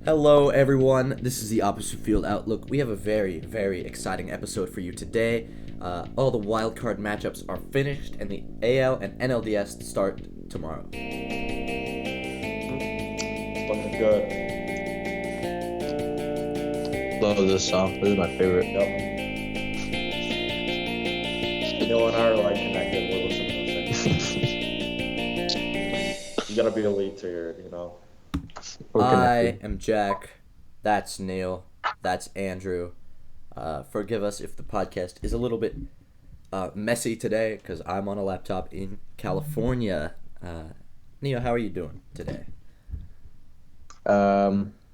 Hello, everyone. This is the Opposite Field Outlook. We have a very, very exciting episode for you today. All the wild card matchups are finished, and the AL and NLDS start tomorrow. Looking good. Love this song. This is my favorite. Yep. Neil and I are like connected. We're listening to those things. You gotta be elite to hear it, you know. We're I connected. am Jack. That's Neil. That's Andrew. Forgive us if the podcast is a little bit messy today because I'm on a laptop in California. Neil, how are you doing today?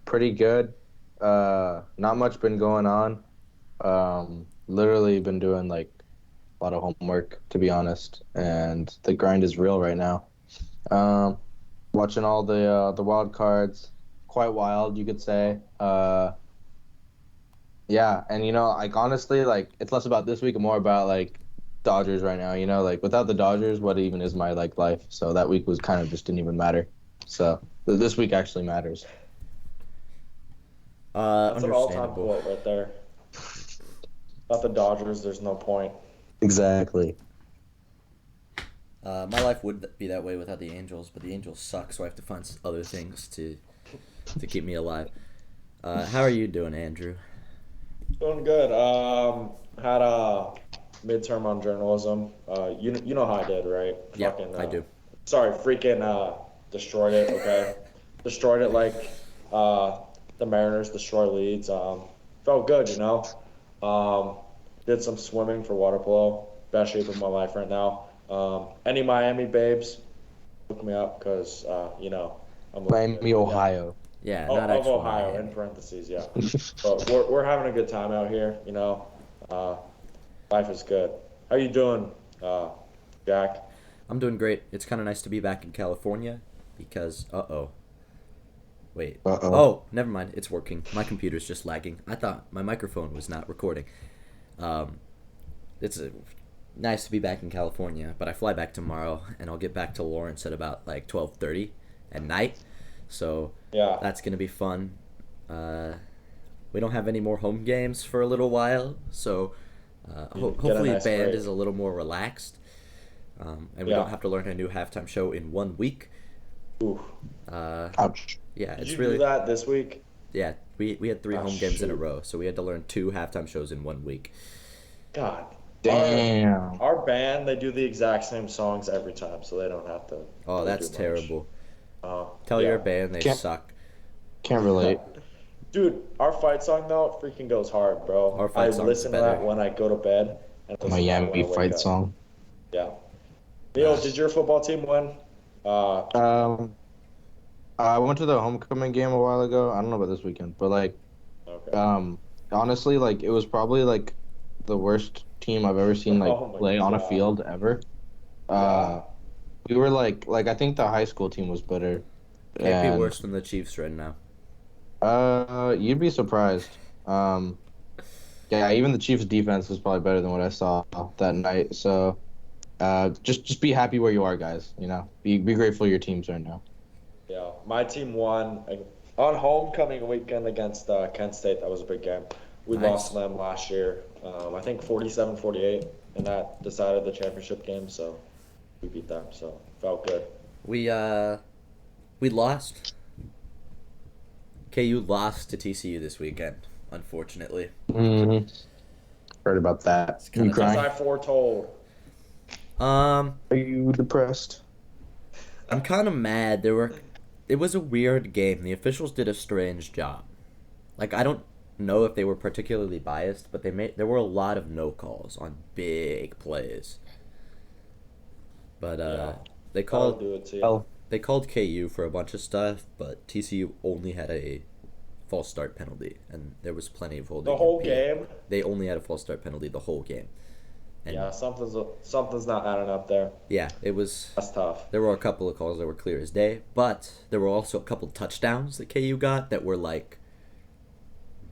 Pretty good. Not much been going on. Literally been doing like a lot of homework, to be honest, and the grind is real right now. Watching all the wild cards, quite wild, you could say. Yeah, and like honestly, like it's less about this week and more about like Dodgers right now. Like without the Dodgers, what even is my like life? So that week was kind of just didn't even matter. So this week actually matters. That's an all-time Understandable. quote right there. Without the Dodgers, there's no point. Exactly. My life would be that way without the Angels, but the Angels suck, so I have to find other things to keep me alive. How are you doing, Andrew? Doing good. Had a midterm on journalism. You know how I did, right? Yeah, Fucking, I do. Sorry, freaking destroyed it. Okay, destroyed it like the Mariners destroy Leeds. Felt good, you know. Did some swimming for water polo. Best shape of my life right now. Any Miami babes, look me up because I'm looking Miami, good. But yeah, Ohio. Yeah, not of actual Ohio in Miami. parentheses. Yeah, but we're having a good time out here. Uh, life is good. How you doing, Jack? I'm doing great. It's kind of nice to be back in California because, wait. Uh-oh. Oh, never mind. It's working. My computer's just lagging. I thought my microphone was not recording. Um, it's nice to be back in California, but I fly back tomorrow, and I'll get back to Lawrence at about like 12:30 at night. So Yeah, that's gonna be fun. Uh, we don't have any more home games for a little while, so you get a hopefully the nice band break. is a little more relaxed, and we don't Yeah. have to learn a new halftime show in 1 week. Ooh. Uh, Ouch. yeah, Did it's you do really that this week? yeah. We had three Ah, home games in a shoot. row, so we had to learn two halftime shows in 1 week. God. Our Damn. our band, they do the exact same songs every time, so they don't have to Oh, really that's do much. terrible. Uh, Tell your yeah. band they Can't suck. can't relate. Dude, our fight song though freaking goes hard, bro. Our I fight song's listen to that better. when I go to bed and The listen to that when Miami I wake fight up. song. Yeah. Neil, did your football team win? Uh, Um, I went to the homecoming game a while ago. I don't know about this weekend, but like, okay. um, honestly, like it was probably like the worst team I've ever seen like Oh my play on a God. field ever. Yeah. Uh, we were like I think the high school team was better, Can't be and worse than the Chiefs right now. you'd be surprised. Yeah, even the Chiefs' defense was probably better than what I saw that night. So, just be happy where you are, guys. Be grateful your team's right now. Yeah. My team won on homecoming weekend against Kent State. That was a big game. We lost Nice. to them last year. I think 47-48, and that decided the championship game, so we beat them, so felt good. We uh we lost. KU lost to TCU this weekend, unfortunately. hmm Heard about that. It's Are kind you of As tough. I crying? foretold. Um, Are you depressed? I'm kind of mad. It was a weird game. The officials did a strange job. Like I don't know if they were particularly biased, but there were a lot of no calls on big plays. But Yeah, they that'll called do it to you. Oh, they called KU for a bunch of stuff, but TCU only had a false start penalty, and there was plenty of The holding in whole P. game, They only had a false start penalty the whole game, and yeah, something's not adding up there. yeah, it was. That's tough. There were a couple of calls that were clear as day, but there were also a couple touchdowns that KU got that were like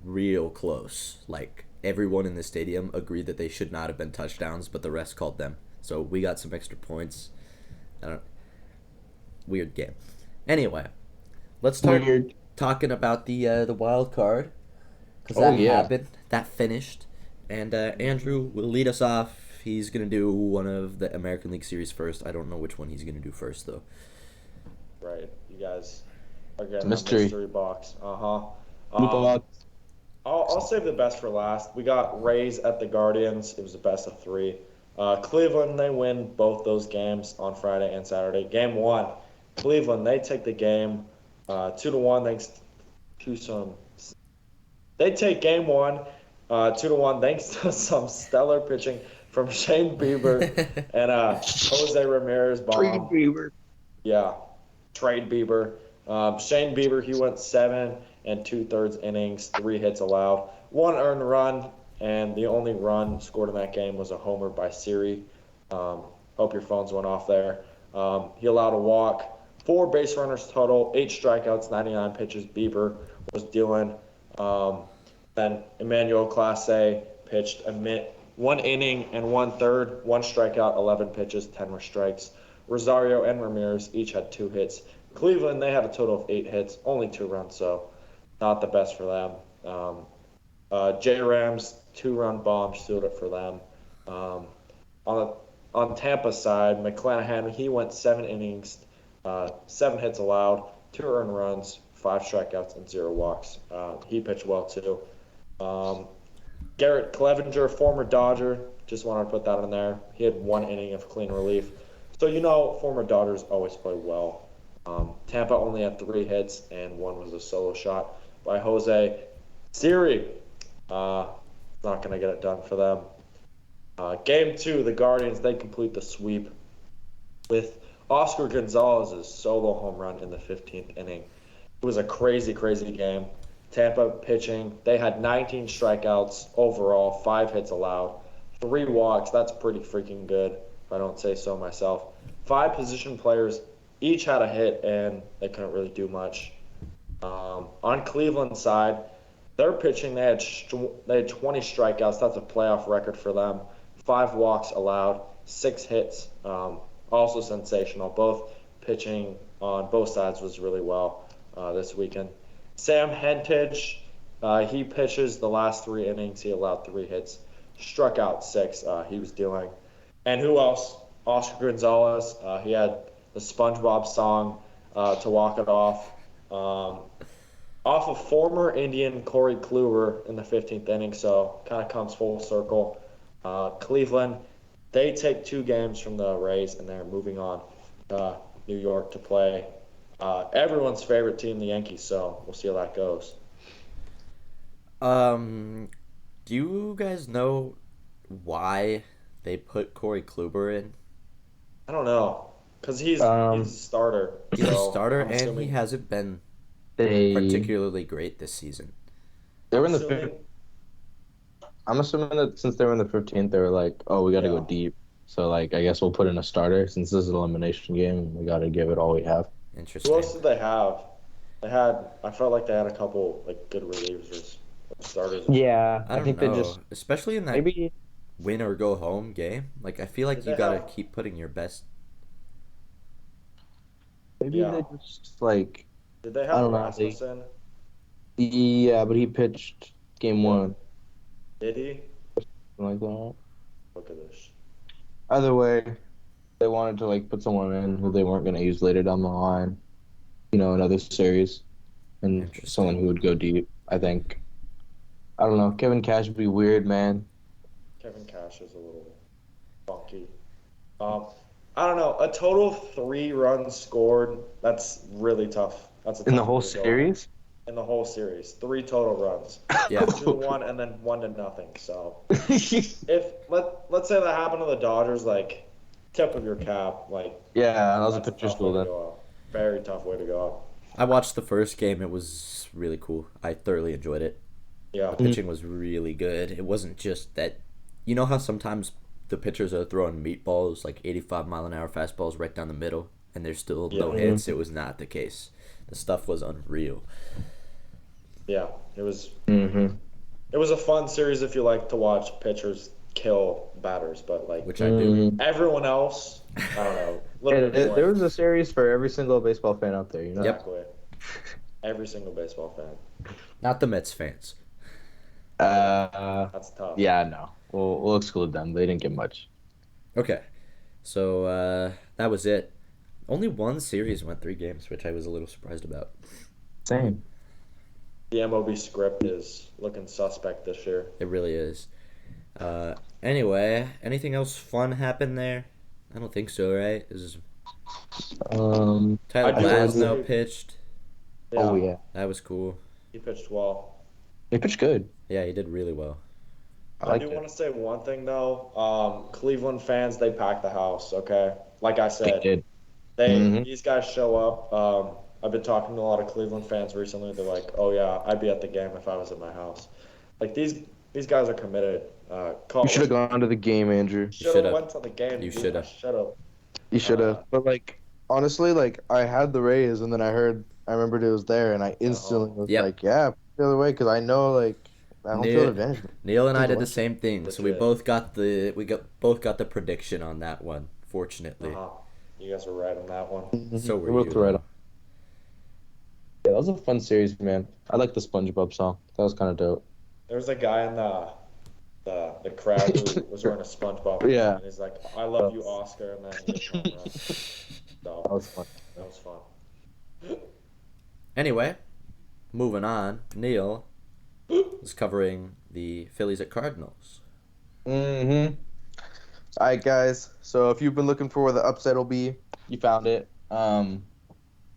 real close. Like everyone in the stadium agreed that they should not have been touchdowns, but the rest called them. So we got some extra points. I don't Weird game. Anyway, let's talk. weird. talking about the wild card because Oh that yeah, happened, that finished, and Andrew will lead us off. He's gonna do one of the American League Series first. I don't know which one he's gonna do first though. Right. You guys are it's a getting a mystery. mystery box. Uh-huh. Blue box. I'll save the best for last. We got Rays at the Guardians. It was a best of three. Cleveland, they win both those games on Friday and Saturday. Game one, Cleveland, they take the game 2-1 thanks to some. They take game one 2-1 thanks to some stellar pitching from Shane Bieber and Jose Ramirez bomb. Yeah, trade Bieber. Shane Bieber, he went 7 and 2/3 innings, 3 hits allowed, 1 earned run, and the only run scored in that game was a homer by Siri. Hope your phones went off there. He allowed a walk, 4 base runners total, 8 strikeouts, 99 pitches. Bieber was dealing. Then Emmanuel Clase pitched 1 inning and 1/3, 1 strikeout, 11 pitches, 10 were strikes. Rosario and Ramirez each had 2 hits. Cleveland, they had a total of 8 hits, only 2 runs, so not the best for them. J Rams 2-run bomb sealed it for them. On on Tampa's side, McClanahan, he went 7 innings, 7 hits allowed, 2 earned runs, 5 strikeouts, and 0 walks. He pitched well too. Garrett Clevenger, former Dodger, just wanted to put that in there. He had 1 inning of clean relief. So former Dodgers always play well. Tampa only had 3 hits, and one was a solo shot by Jose Siri. Not going to get it done for them. Game two, the Guardians, they complete the sweep with Oscar Gonzalez's solo home run in the 15th inning. It was a crazy, crazy game. Tampa pitching, they had 19 strikeouts overall, 5 hits allowed, 3 walks. That's pretty freaking good, if I don't say so myself. 5 position players each had a hit, and they couldn't really do much. On Cleveland's side, their pitching, they had 20 strikeouts. That's a playoff record for them. 5 walks allowed, 6 hits. Also sensational. Both pitching on both sides was really well this weekend. Sam Hentges, he pitches the last 3 innings. He allowed 3 hits, struck out 6. He was dealing. And who else? Oscar Gonzalez. He had the SpongeBob song to walk it off. Off of former Indian Corey Kluber in the 15th inning, so kind of comes full circle. Cleveland, they take 2 games from the Rays, and they're moving on to New York to play everyone's favorite team, the Yankees, so we'll see how that goes. Do you guys know why they put Corey Kluber in? I don't know, because he's a starter. He's a so starter, I'm and he assuming, hasn't been They particularly great this season. they I'm were in the assuming, I'm assuming that since they were in the 15th, they were like, oh, we got to go yeah. deep. So like, I guess we'll put in a starter since this is an elimination game. We got to give it all we have. Who Interesting. else did they have? I felt like they had a couple like good relievers, starters. Yeah, I I don't think they know, just especially in that maybe win or go home game. Like I feel like Did you they gotta have? keep putting your best. maybe Yeah. they just like Did they I have don't know. Rasmussen? Yeah, but he pitched game Yeah. one, Did he? something like that. Look at this. Either way, they wanted to like put someone in who they weren't going to use later down the line, another series, and someone Interesting. who would go deep. I think. I don't know. Kevin Cash would be weird, man. Kevin Cash is a little funky. Um, I don't know. A total of 3 runs scored. That's really tough. That's a In the tough whole way to go out series? in the whole series. 3 total runs, Yeah. 2-1, and then 1-0. So let's say that happened to the Dodgers, like tip of your cap, like Yeah, that was a that's a pitcher's tough way duel to then. go out. Very tough way to go out. I watched the first game. It was really cool. I thoroughly enjoyed it. Yeah, The pitching was really good. It wasn't just that. You know how sometimes the pitchers are throwing meatballs, like 85-mile-an-hour fastballs right down the middle, and there's still no Yeah. hits? It was not the case. The stuff was unreal. yeah. It was Mm-hmm. it was a fun series if you like to watch pitchers kill batters, but like Which I do. everyone else, I don't know, a Hey, little bit there boring. was a series for every single baseball fan out there, Yep. Exactly. Every single baseball fan. Not the Mets fans. Uh, That's tough. yeah, no. We'll exclude them. They didn't get much. Okay, so that was it. Only one series went 3 games, which I was a little surprised about. Same. The MLB script is looking suspect this year. It really is. Anyway, anything else fun happened there? I don't think so, right? I Tyler do want to Glasnow say, pitched. Oh yeah, yeah, That was cool. he pitched well. they pitched good. Yeah, he did really well. I I do liked want it. to say one thing though. Cleveland fans, they packed the house. Okay, like I They said, did. they Hmm. these guys show up. I've been talking to a lot of Cleveland fans recently. They're like, "Oh yeah, I'd be at the game if I was at my house." Like these guys are committed. You Caught should have gone to the game, Andrew. You should should have have. went to the game, You dude. should I have. should have. You should have. Uh, But like honestly, like I had the Rays, and then I remembered it was there, and I at instantly home, was Yep. like, yeah, the other way, because I know like that home field Neil, advantage Neil and I means a did the bunch. same thing, so we legit. both got the prediction on that one. Uh Fortunately, huh. You guys were right on that one. so We were both you were right though. on. Yeah, that was a fun series, man. I like the SpongeBob song. That was kind of dope. There was a guy in the crowd who was wearing a SpongeBob meme, Yeah, and he's like, "I love you, Oscar," and then he hits home run. that So was fun. that was fun. Anyway, moving on. Neil is covering the Phillies at Cardinals. Mm-hmm. All right, guys. So if you've been looking for where the upset will be, you found it.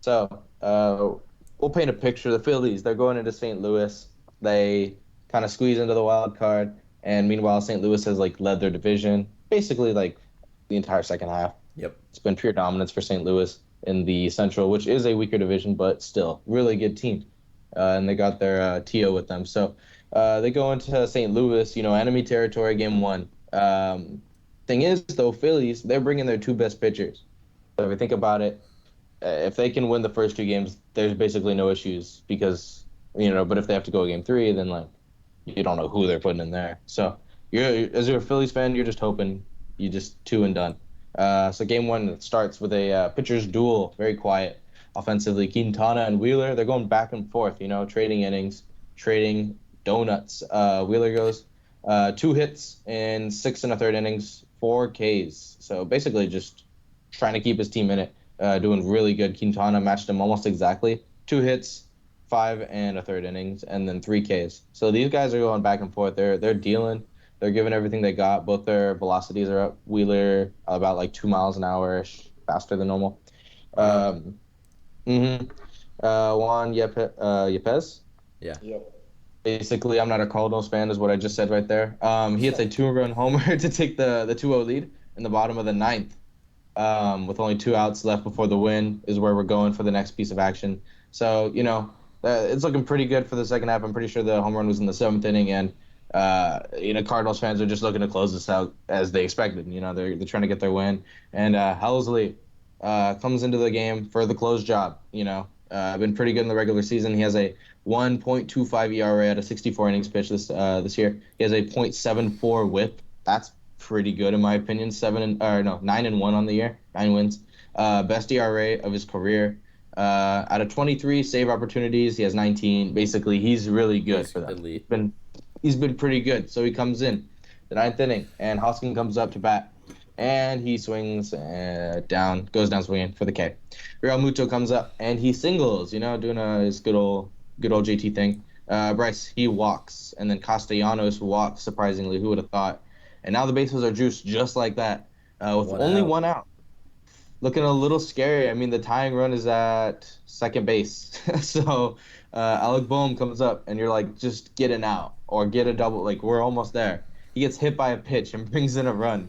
So we'll paint a picture. The Phillies, they're going into St. Louis. They kind of squeeze into the wild card, and meanwhile, St. Louis has like led their division basically like the entire second half. Yep. It's been pure dominance for St. Louis in the Central, which is a weaker division, but still really good team. And they got their TO with them. So they go into St. Louis, enemy territory, game one. Thing is, though, Phillies, they're bringing their two best pitchers. So if you think about it, if they can win the first 2 games, there's basically no issues because, but if they have to go game three, then like you don't know who they're putting in there. So as you're a Phillies fan, you're just hoping you just two and done. So game one starts with a pitcher's duel, very quiet offensively. Quintana and Wheeler, they're going back and forth, trading innings, trading donuts. Wheeler goes 2 hits in 6 1/3 innings, 4 Ks. So basically just trying to keep his team in it, doing really good. Quintana matched him almost exactly. 2 hits, 5 1/3 innings, and then 3 Ks. So these guys are going back and forth. They're dealing. They're giving everything they got. Both their velocities are up. Wheeler about like 2 miles an hour, faster than normal. Wow. Mm-hmm. Juan Yepes. Yeah. Yep. Basically, I'm not a Cardinals fan, is what I just said right there. He hits a 2-run homer to take the 2-0 lead in the bottom of the ninth. With only 2 outs left before the win is where we're going for the next piece of action. So, it's looking pretty good for the second half. I'm pretty sure the home run was in the seventh inning, and Cardinals fans are just looking to close this out as they expected. They're trying to get their win, and Helsley comes into the game for the close job. Been pretty good in the regular season. He has a 1.25 ERA at a 64 innings pitch this year. He has a .74 WHIP. That's pretty good in my opinion. 9-1 on the year, 9 wins. Best ERA of his career. Out of 23 save opportunities, he has 19. Basically, he's really good He's for them. elite. He's been pretty good. So he comes in the ninth inning, and Hoskin comes up to bat, and he swings goes down swinging for the K. Real Muto comes up, and he singles, doing his good old JT thing. Bryce, he walks, and then Castellanos walks, surprisingly. Who would have thought? And now the bases are juiced just like that, with One only out. 1 out. Looking a little scary. I mean, the tying run is at second base. So Alec Boehm comes up, and you're like, just get an out or get a double. Like, we're almost there. He gets hit by a pitch and brings in a run.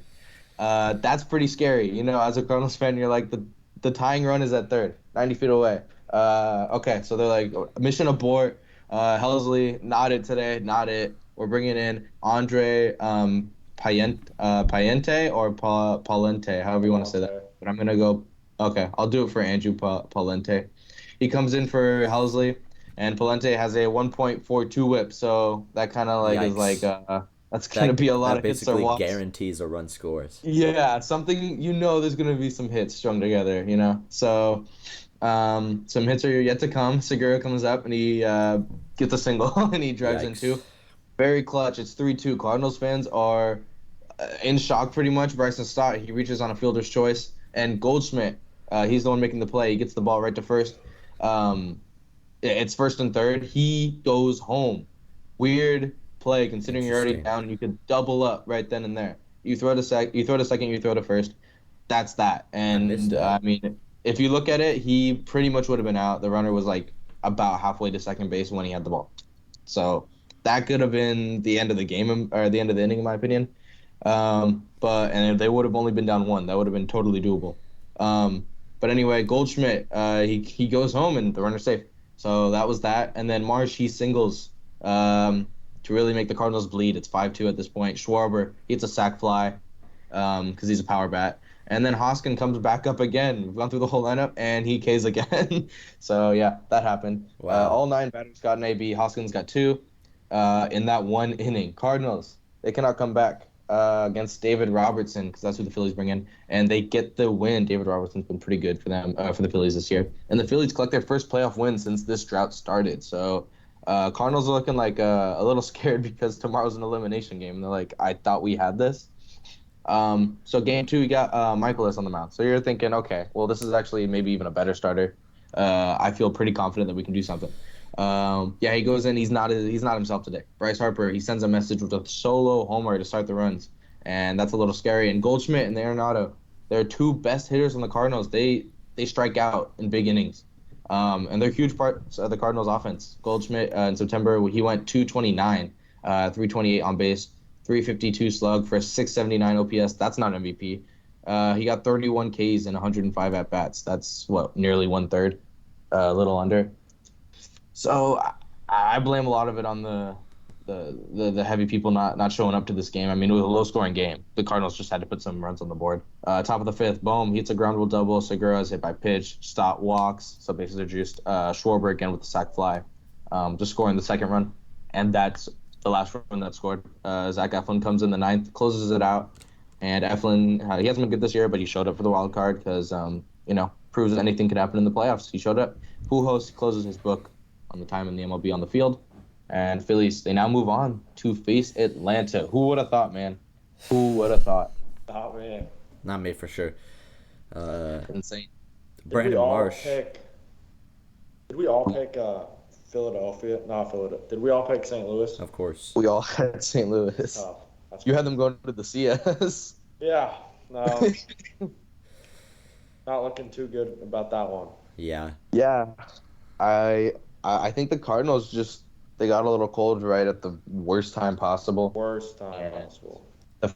That's pretty scary. As a Cardinals fan, you're like, the tying run is at third, 90 feet away. Okay, so they're like, mission abort. Helsley, not it today, not it. We're bringing in Andre Payente or Palente, however you want to say that. Palante. But I'm gonna go. Okay, I'll do it for Andrew Palente. He comes in for Helsley, and Palente has a 1.42 WHIP, so that kind of like is like Yikes. that's gonna That be a lot that of hits or basically walks. guarantees a run scores. Yeah, something there's gonna be some hits strung together. So Some hits are yet to come. Segura comes up and he gets a single and he drives in Yikes. two. Very clutch. It's 3-2. Cardinals fans are in shock pretty much. Bryson Stott, he reaches on a fielder's choice. And Goldschmidt, he's the one making the play. He gets the ball right to first. Um, it's first and third. He goes home. Weird play considering you're already Interesting. down. You could double up right then and there. You throw to second, you throw to first. That's that. I missed And that. I mean, if you look at it, he pretty much would have been out. The runner was like about halfway to second base when he had the ball. So that could have been the end of the game or the end of the inning, in my opinion. But they would have only been down one. That would have been totally doable. But anyway, Goldschmidt, he goes home and the runner's safe. So that was that. And then Marsh, he singles to really make the Cardinals bleed. It's 5-2 at this point. Schwarber, he hits a sac fly because he's a power bat. And then Hoskin comes back up again. We've gone through the whole lineup, and he Ks again. So, yeah, that happened. Wow. All 9 batters got an AB. Hoskins got 2 in that one inning. Cardinals, they cannot come back against David Robertson because that's who the Phillies bring in, and they get the win. David Robertson's been pretty good for them, for the Phillies this year. And the Phillies collect their first playoff win since this drought started. So Cardinals are looking like a little scared because tomorrow's an elimination game. And they're like, I thought we had this. So game 2, you got Michaelis on the mound. So you're thinking, okay, well, this is actually maybe even a better starter. I feel pretty confident that we can do something. Yeah, he goes in. He's not himself today. Bryce Harper, he sends a message with a solo homer to start the runs, and that's a little scary. And Goldschmidt and Arenado, they're 2 best hitters on the Cardinals. They strike out in big innings, and they're huge parts of the Cardinals' offense. Goldschmidt in September, he went 229, 328 on base, 352 slug for a 679 OPS. That's not MVP. He got 31 Ks and 105 at bats. That's nearly 1/3, a little under. So I blame a lot of it on the heavy people not showing up to this game. I mean, it was a low-scoring game. The Cardinals just had to put some runs on the board. Top of the 5th, Bohm hits a ground rule double. Segura's hit by pitch. Stott walks. So bases are juiced. Schwarber again with the sac fly, just scoring the second run. And that's the last run that scored. Zach Eflin comes in the 9th, closes it out. And Eflin, he hasn't been good this year, but he showed up for the wild card because, proves that anything can happen in the playoffs. He showed up. Pujols closes his book on the time in the MLB on the field. And Phillies, they now move on to face Atlanta. Who would have thought, man? Who would have thought? Oh, man. Not me for sure. Insane. Brandon Marsh. Did we all pick Philadelphia? Not Philadelphia. Did we all pick St. Louis? Of course. We all had St. Louis. Oh, that's You had them going to the CS. Yeah. No. Not looking too good about that one. Yeah. Yeah. I think the Cardinals they got a little cold right at the worst time possible. Worst time Yeah. possible. The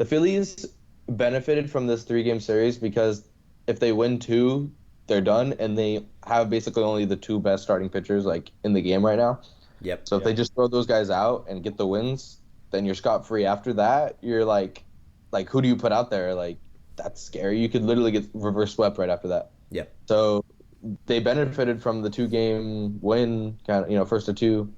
Phillies benefited from this 3-game series because if they win 2, they're done, and they have basically only the 2 best starting pitchers in the game right now. Yep. So if they just throw those guys out and get the wins, then you're scot free. After that, you're like who do you put out there? That's scary. You could literally get reverse swept right after that. Yep. So they benefited from the 2-game win, first to 2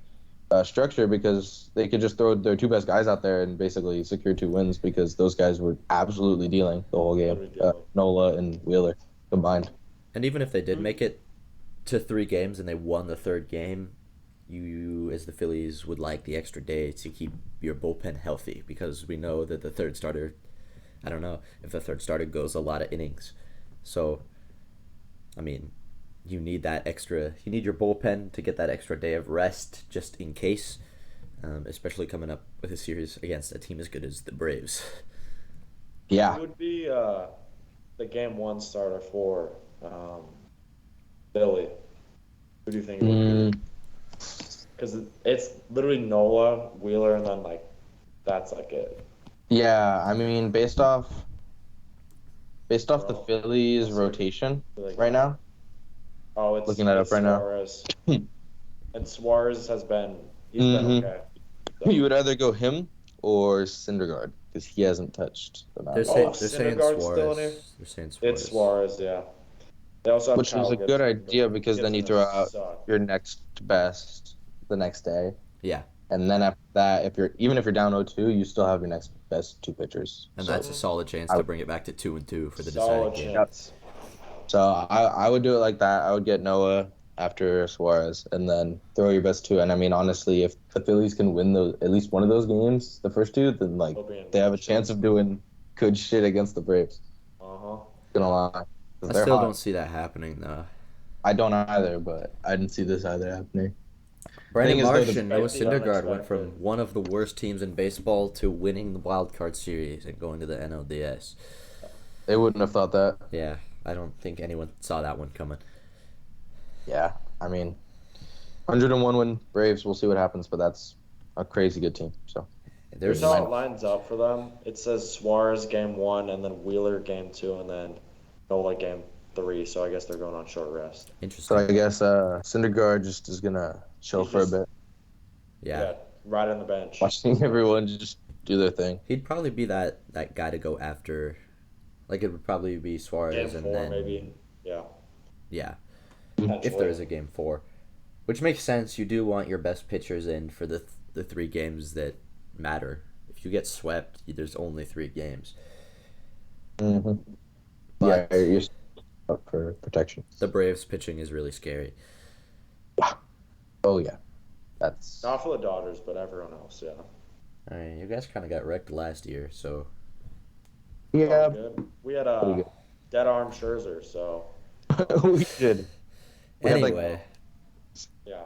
structure because they could just throw their 2 best guys out there and basically secure 2 wins because those guys were absolutely dealing the whole game. Nola and Wheeler combined. And even if they did make it to 3 games and they won the 3rd game, you, as the Phillies, would like the extra day to keep your bullpen healthy because we know that the 3rd starter, I don't know if the 3rd starter goes a lot of innings. So, I mean, you need your bullpen to get that extra day of rest just in case, especially coming up with a series against a team as good as the Braves. Yeah. Who would be the game 1 starter for Philly? Who do you think it would be? Because it's literally Nola, Wheeler, and then that's it. Yeah, I mean, based off the Phillies rotation right now. Oh, it's looking that up right Suarez. And Suarez he's been okay. So. You would either go him or Syndergaard because he hasn't touched the mound. They're saying Syndergaard's Suarez. still in here? They're saying Suarez. It's Suarez, yeah. They also have Which Kyle is a Gibson, good idea because then you throw out suck. your next best the next day. Yeah. And then after that, if you're down 0-2, you still have your next best 2 pitchers. And that's a solid chance to bring it back to 2-2 for the Solid deciding game. chance. So I would do it like that. I would get Noah after Suarez, and then throw your best two. And I mean, honestly, if the Phillies can win those at least one of those games, the first two, then like He'll be in they have a good shape. chance of doing good shit against the Braves. Uh-huh. Gonna lie, I because they're still don't hot. see that happening though. I don't either, but I didn't see this either happening. Brandon Thing is, though, Marsh the and Noah Expect the Syndergaard went unexpected. from one of the worst teams in baseball to winning the wild card series and going to the NLDS. they wouldn't have thought that. Yeah, I don't think anyone saw that one coming. Yeah, I mean, 101 win Braves. We'll see what happens, but that's a crazy good team. So Here's There's how it lines up for them. It says Suarez game 1, and then Wheeler game 2, and then Nola game 3. So I guess they're going on short rest. so I interesting. guess Syndergaard just is gonna chill He's for a just bit, Yeah, yeah, right on the bench. watching everyone just do their thing. he'd probably be that guy to go after. Like it would probably be Game Suarez and 4 then maybe. Yeah, yeah, if there potentially. is a game four, which makes sense. You do want your best pitchers in for the three games that matter. If you get swept, there's only three games. hmm Yeah, But you're up for protection. the Braves pitching is really scary. Oh yeah, that's Not for the Dodgers, but everyone else. Yeah. I mean, you guys kind of got wrecked last year, so yeah, Oh, good. We had pretty a dead arm Scherzer, so good. We did. We had like anyway, yeah.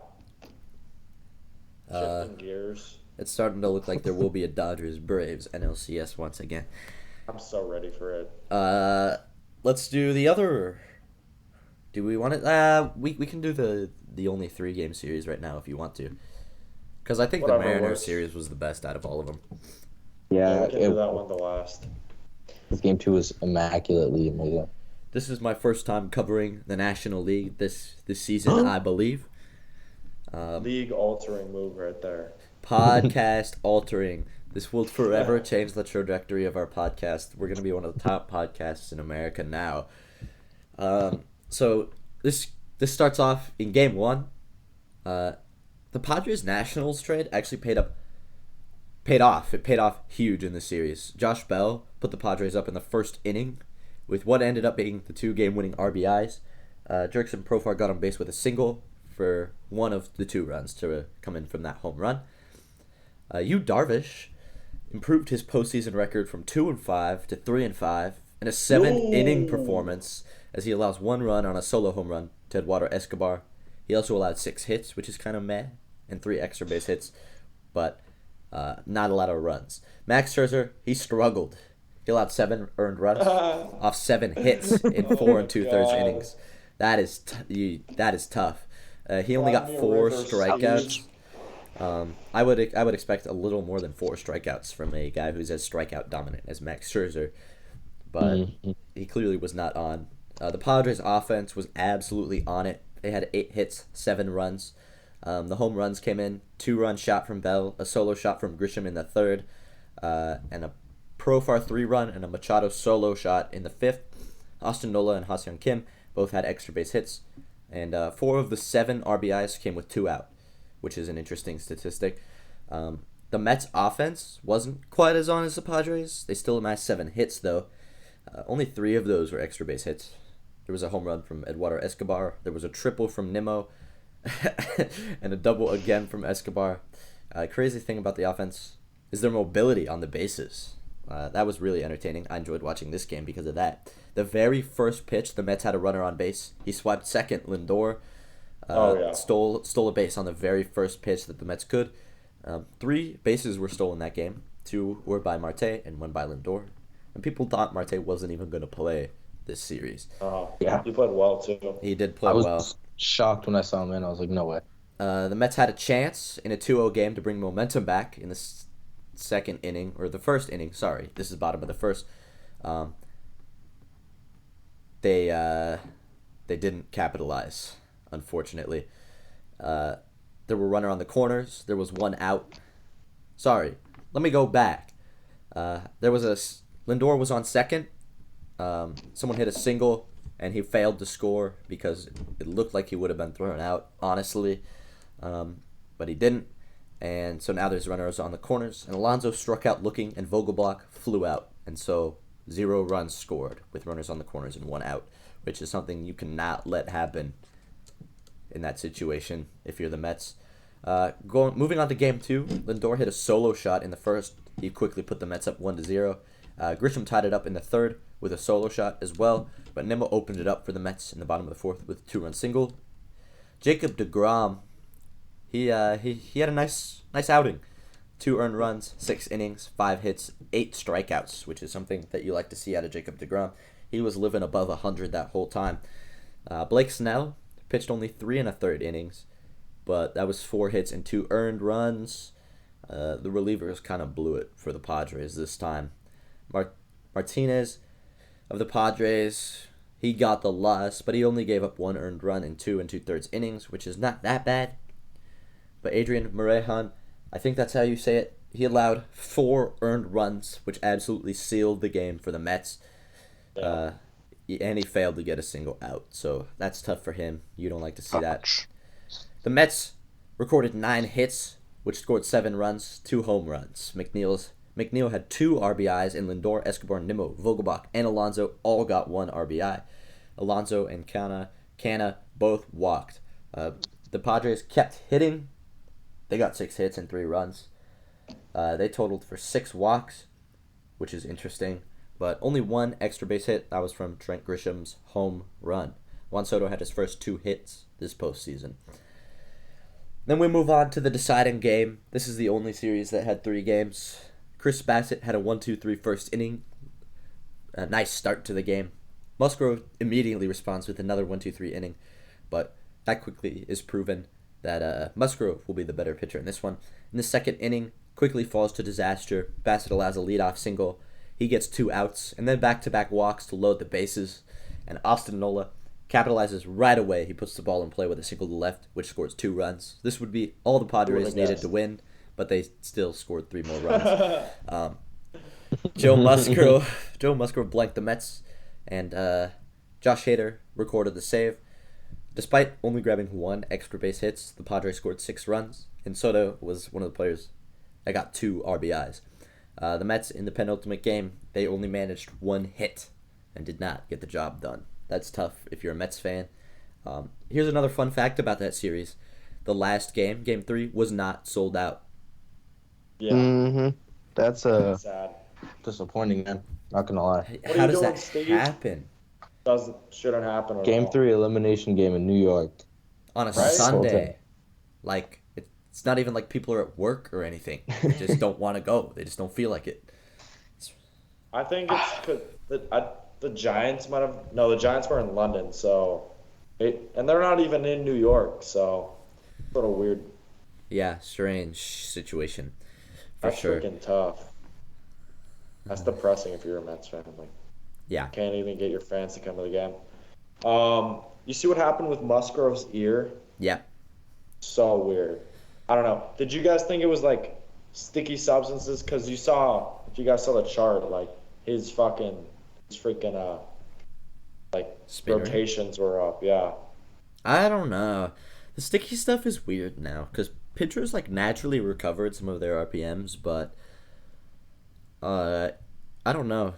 uh, Shifting gears. it's starting to look like there will be a Dodgers Braves NLCS once again. I'm so ready for it. Let's do the other. Do we want it? We can do the only 3 game series right now if you want to, because I think the Whatever Mariners works. series was the best out of all of them. Yeah, yeah. we can do that one the last. This game two was immaculately amazing. This is my first time covering the National League this season, I believe. League altering move right there. Podcast altering. This will forever change the trajectory of our podcast. We're going to be one of the top podcasts in America now. So this starts off in game 1. The Padres Nationals trade actually paid off. It paid off huge in the series. Josh Bell put the Padres up in the first inning with what ended up being the 2 game winning RBIs. Jurickson Profar got on base with a single for one of the 2 runs to come in from that home run. Yu Darvish improved his postseason record from 2-5 to 3-5 in a 7 inning performance as he allows 1 run on a solo home run to Eduardo Escobar. He also allowed 6 hits, which is kind of meh, and 3 extra base hits, but not a lot of runs. Max Scherzer, he struggled. He allowed 7 earned runs off 7 hits in 4 2/3 God. innings. That is tough. He only got Vladimir 4 Rivers, strikeouts. Steve. I would expect a little more than 4 strikeouts from a guy who's as strikeout dominant as Max Scherzer, but he clearly was not on. The Padres' offense was absolutely on it. They had 8 hits, 7 runs. The home runs came in: 2-run shot from Bell, a solo shot from Grisham in the 3rd, and a Profar 3-run and a Machado solo shot in the 5th. Austin Nola and Ha-Seong Kim both had extra base hits, and 4 of the 7 RBIs came with 2 out, which is an interesting statistic. The Mets' offense wasn't quite as on as the Padres. They still amassed 7 hits, though. Only 3 of those were extra base hits. There was a home run from Eduardo Escobar. There was a triple from Nimmo, and a double again from Escobar. Crazy thing about the offense is their mobility on the bases. That was really entertaining. I enjoyed watching this game because of that. The very first pitch, the Mets had a runner on base. He swiped second. Lindor stole a base on the very first pitch that the Mets could. 3 bases were stolen that game. 2 were by Marte and 1 by Lindor. And people thought Marte wasn't even going to play this series. Yeah. He played well too. He did play I was well. shocked when I saw him in. I was like, no way. The Mets had a chance in a 2-0 game to bring momentum back in the second inning, or the first inning. Sorry, this is bottom of the first. They didn't capitalize, unfortunately. There were runner on the corners. There was 1 out. Sorry, let me go back. Lindor was on second. Someone hit a single, and he failed to score because it looked like he would have been thrown out, honestly. But he didn't. And so now there's runners on the corners. And Alonso struck out looking, and Vogelbach flew out. And so 0 runs scored with runners on the corners and 1 out. which is something you cannot let happen in that situation if you're the Mets. Moving on to game 2, Lindor hit a solo shot in the first. He quickly put the Mets up 1-0. Grisham tied it up in the third with a solo shot as well, but Nimmo opened it up for the Mets in the bottom of the fourth with a 2-run single. Jacob deGrom, he had a nice outing. 2 earned runs, 6 innings, 5 hits, 8 strikeouts, which is something that you like to see out of Jacob deGrom. He was living above 100 that whole time. Blake Snell pitched only 3 1/3 innings, but that was 4 hits and 2 earned runs. The relievers kind of blew it for the Padres this time. Martinez of the Padres, he got the loss, but he only gave up 1 earned run in 2 2/3 innings, which is not that bad. But Adrian Morejon, I think that's how you say it, he allowed 4 earned runs, which absolutely sealed the game for the Mets. And he failed to get a single out, so that's tough for him. You don't like to see that. The Mets recorded 9 hits, which scored 7 runs, 2 home runs. McNeil had 2 RBIs, and Lindor, Escobar, Nimmo, Vogelbach, and Alonso all got 1 RBI. Alonso and Canna both walked. The Padres kept hitting. They got 6 hits and 3 runs. They totaled for 6 walks, which is interesting, but only 1 extra base hit. That was from Trent Grisham's home run. Juan Soto had his first 2 hits this postseason. Then we move on to the deciding game. This is the only series that had 3 games. Chris Bassett had a 1-2-3 first inning. A nice start to the game. Musgrove immediately responds with another 1-2-3 inning, but that quickly is proven that Musgrove will be the better pitcher in this one. In the second inning, quickly falls to disaster. Bassett allows a leadoff single. He gets 2 outs, and then back-to-back walks to load the bases. And Austin Nola capitalizes right away. He puts the ball in play with a single to left, which scores 2 runs. This would be all the Padres needed to win, but they still scored 3 more runs. Joe Musgrove blanked the Mets, and Josh Hader recorded the save. Despite only grabbing 1 extra base hits, the Padres scored 6 runs, and Soto was one of the players that got 2 RBIs. The Mets, in the penultimate game, they only managed 1 hit and did not get the job done. That's tough if you're a Mets fan. Here's another fun fact about that series. The last game, Game 3, was not sold out. Yeah. Mm-hmm. That's Sad. disappointing, man. Not gonna lie. How does doing, that Steve? happen? Shouldn't happen at Game all. 3 elimination game in New York. On a Right? Sunday. Like, it's not even like people are at work or anything. They just don't want to go. They just don't feel like it. I think it's because the Giants might have. No, the Giants were in London, so. And they're not even in New York, so. It's a little weird. Yeah, strange situation. For That's sure. freaking tough. That's depressing if you're a Mets fan. Like, Yeah. can't even get your fans to come to the game. You see what happened with Musgrove's ear? Yeah. So weird. I don't know. Did you guys think it was like sticky substances? Because if you guys saw the chart, like his freaking like Spinner. rotations were up. Yeah. I don't know. The sticky stuff is weird now because pitchers like naturally recovered some of their RPMs, but I don't know.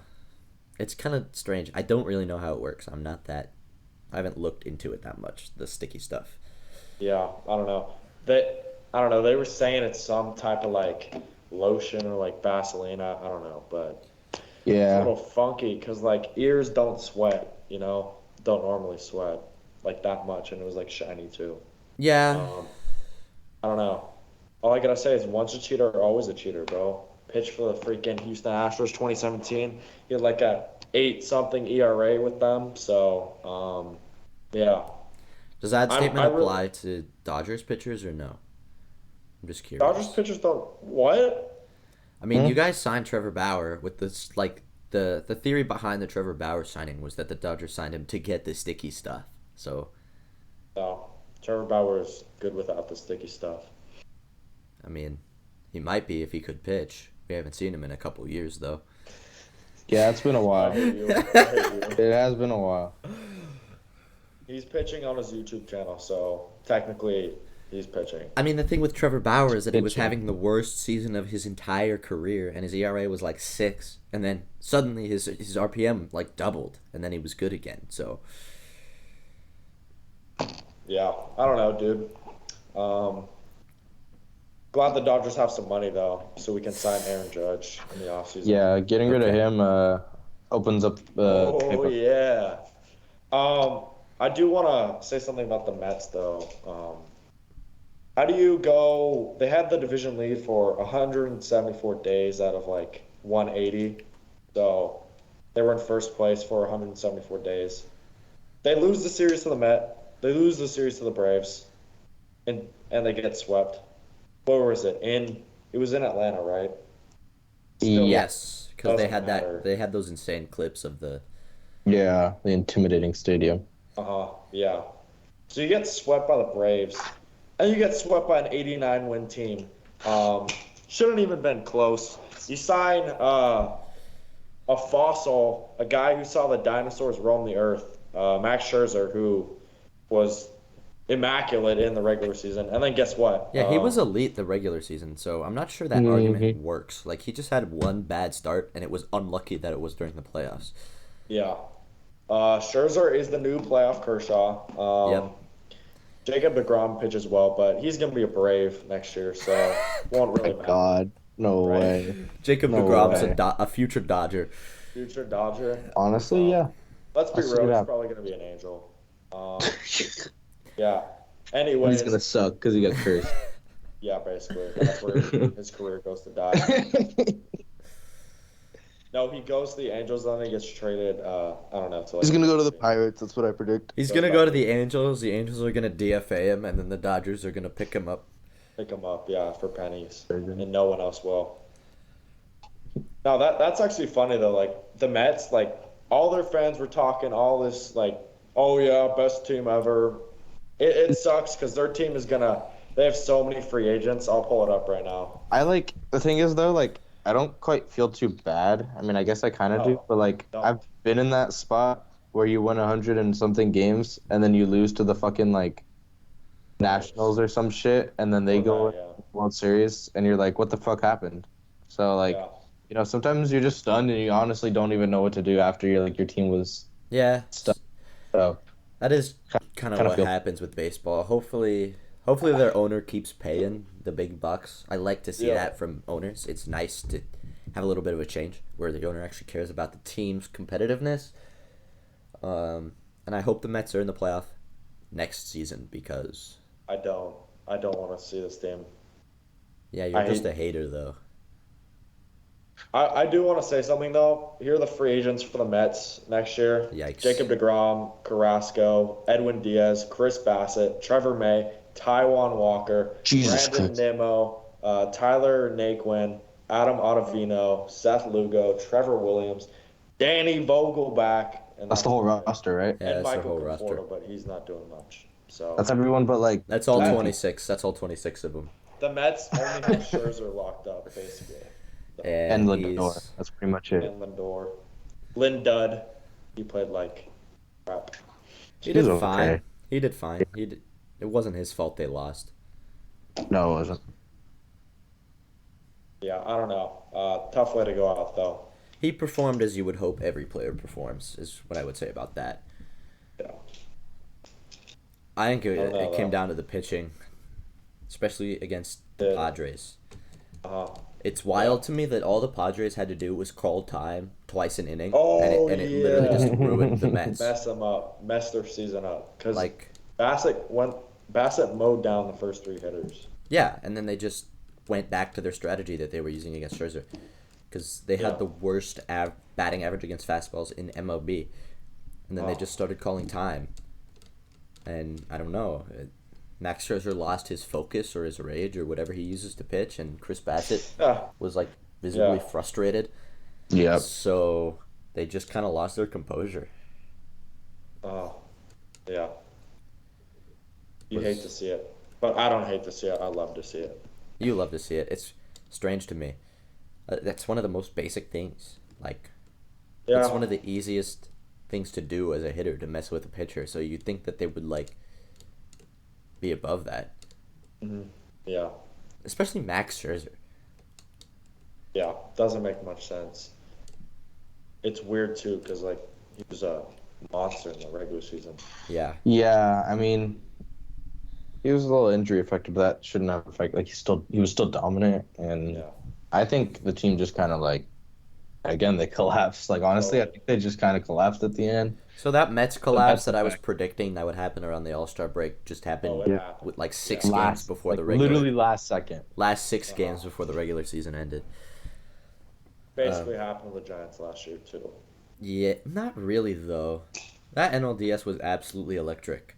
It's kind of strange. I don't really know how it works. I haven't looked into it that much, the sticky stuff. Yeah. I don't know. I don't know. They were saying it's some type of like lotion or like Vaseline. I don't know, but it's a Yeah. little funky because like ears don't sweat. Don't normally sweat like that much, and it was like shiny too. Yeah. I don't know. All I gotta say is once a cheater, always a cheater, bro. Pitched for the freaking Houston Astros 2017. He had like a 8-something ERA with them. So, yeah. Does that I'm- statement I really- apply to Dodgers pitchers or no? I'm just curious. Dodgers pitchers don't. What? I mean, you guys signed Trevor Bauer with this, like, the theory behind the Trevor Bauer signing was that the Dodgers signed him to get the sticky stuff. So, No. Trevor Bauer's good without the sticky stuff. I mean, he might be if he could pitch. We haven't seen him in a couple years, though. Yeah, it's been a I while. hate you. I hate you. It has been a while. He's pitching on his YouTube channel, so technically he's pitching. I mean, the thing with Trevor Bauer is that he was Pitching. having the worst season of his entire career, and his ERA was like 6, and then suddenly his RPM like doubled, and then he was good again. So, Yeah, I don't know, dude. Um, Glad the Dodgers have some money though, so we can sign Aaron Judge in the offseason. Yeah, getting rid of Okay. him opens up Oh type of yeah. I do want to say something about the Mets though. How do you go? They had the division lead for 174 days out of like 180, so they were in first place for 174 days. They lose the series to the Met. They lose the series to the Braves, and they get swept. Where was it? It was in Atlanta, right? Still yeah, Yes, because they doesn't had that. matter. They had those insane clips of the. yeah, the intimidating stadium. Uh-huh. Yeah. So you get swept by the Braves, and you get swept by an 89 win team. Um, shouldn't even been close. You sign a fossil, a guy who saw the dinosaurs roam the earth, Max Scherzer, who was immaculate in the regular season. And then guess what? Yeah, he was elite the regular season, so I'm not sure that argument Hmm. works. Like he just had one bad start, and it was unlucky that it was during the playoffs. Yeah. Scherzer is the new playoff Kershaw. Yep. Jacob DeGrom pitches well, but he's going to be a Brave next year, so won't My really matter, God, no right? way, Jacob no DeGrom's way. a future Dodger. Future Dodger. Honestly, Um, yeah, let's be I'll see real, it he's happen. probably going to be an Angel. Yeah. And he's gonna Anyways, suck because he got cursed. yeah, basically. That's where his career goes to die. No, he goes to the Angels, then he gets traded, I don't know, to like He's gonna go to the another team. Pirates. That's what I predict. He's Goes gonna back go to to the the Angels. The Angels are gonna DFA him, and then the Dodgers are gonna pick him up. pick him up, yeah, for pennies. Crazy. And no one else will. Now that's actually funny though. Like the Mets, like all their fans were talking all this like, oh yeah, best team ever. It sucks because their team is gonna. They have so many free agents. I'll pull it up right now. I like the thing is though, like I don't quite feel too bad. I mean, I guess I kind of do, No, but like I've don't. been in that spot where you win 100 and something games and then you lose to the fucking like Braves. Nationals or some shit, and then they Or go that, in yeah, the World Series and you're like, what the fuck happened? So like, yeah, sometimes you're just stunned and you honestly don't even know what to do after your team was Yeah, stunned. So that is kind of kind of what feel happens with baseball. Hopefully their owner keeps paying the big bucks. I like to see yeah. that from owners. It's nice to have a little bit of a change where the owner actually cares about the team's competitiveness. And I hope the Mets are in the playoff next season because I don't. I don't want to see this team. yeah, you're I just hate. a hater though. I do want to say something though. Here are the free agents for the Mets next year: Yikes. Jacob DeGrom, Carrasco, Edwin Diaz, Chris Bassett, Trevor May, Taiwan Walker, Jesus Brandon Christ. Nimmo, Tyler Naquin, Adam Ottavino, Seth Lugo, Trevor Williams, Danny Vogelback, and That's the that's whole about it. roster, right? Yeah, And that's their Michael whole roster. Conforto, but he's not doing much. So That's everyone but like That's all three that 26. That's all 26 of them. the Mets only have Scherzer locked up basically. So and And Lindor. he's That's pretty much it. and Lindor, Lynn Dud, he played like crap. he He's did fine. okay. He did fine. It wasn't his fault they lost. No, it wasn't. Yeah, I don't know. Tough way to go out though. He performed as you would hope every player performs, is what I would say about that. Yeah, I think I don't it know came though. down to the pitching, especially against the Did Padres. uh It's yeah. wild to me that all the Padres had to do was call time twice an inning, Oh and it literally just yeah, ruined the Mets. mess them up, mess their season up. Cause Like, Bassett mowed down the first three hitters. yeah, and then they just went back to their strategy that they were using against Scherzer, because they had Yeah. the worst batting average against fastballs in MLB, and then they Oh just started calling time, and I don't know. Max Scherzer lost his focus or his rage or whatever he uses to pitch, and Chris Bassett yeah was like visibly yeah. frustrated. Yep. So they just kind of lost their composure. Oh yeah. You hate to Was see it, but I don't hate to see it. I love to see it. You love to see it? It's strange to me. That's one of the most basic things. Like it's Yeah. one of the easiest things to do as a hitter to mess with a pitcher. So you'd think that they would like be above that, hmm Yeah. especially Max Scherzer. Yeah. Doesn't make much sense. It's weird too, because like he was a monster in the regular season. Yeah, Yeah, I mean, He was a little injury affected, but that shouldn't have affected. Like he was still dominant, and Yeah, I think the team just kind of like again they collapsed. Like honestly, I totally. think they just kind of collapsed at the end. So that Mets The collapse Mets that I was effect. predicting that would happen around the All Star break just Oh, happened it Yeah. happened. with like Yeah. 6 games Last, before like the regular literally last second. last six Uh-huh. games before the regular season ended. Basically happened to the Giants last year too. Yeah, not really though. That NLDS was absolutely electric.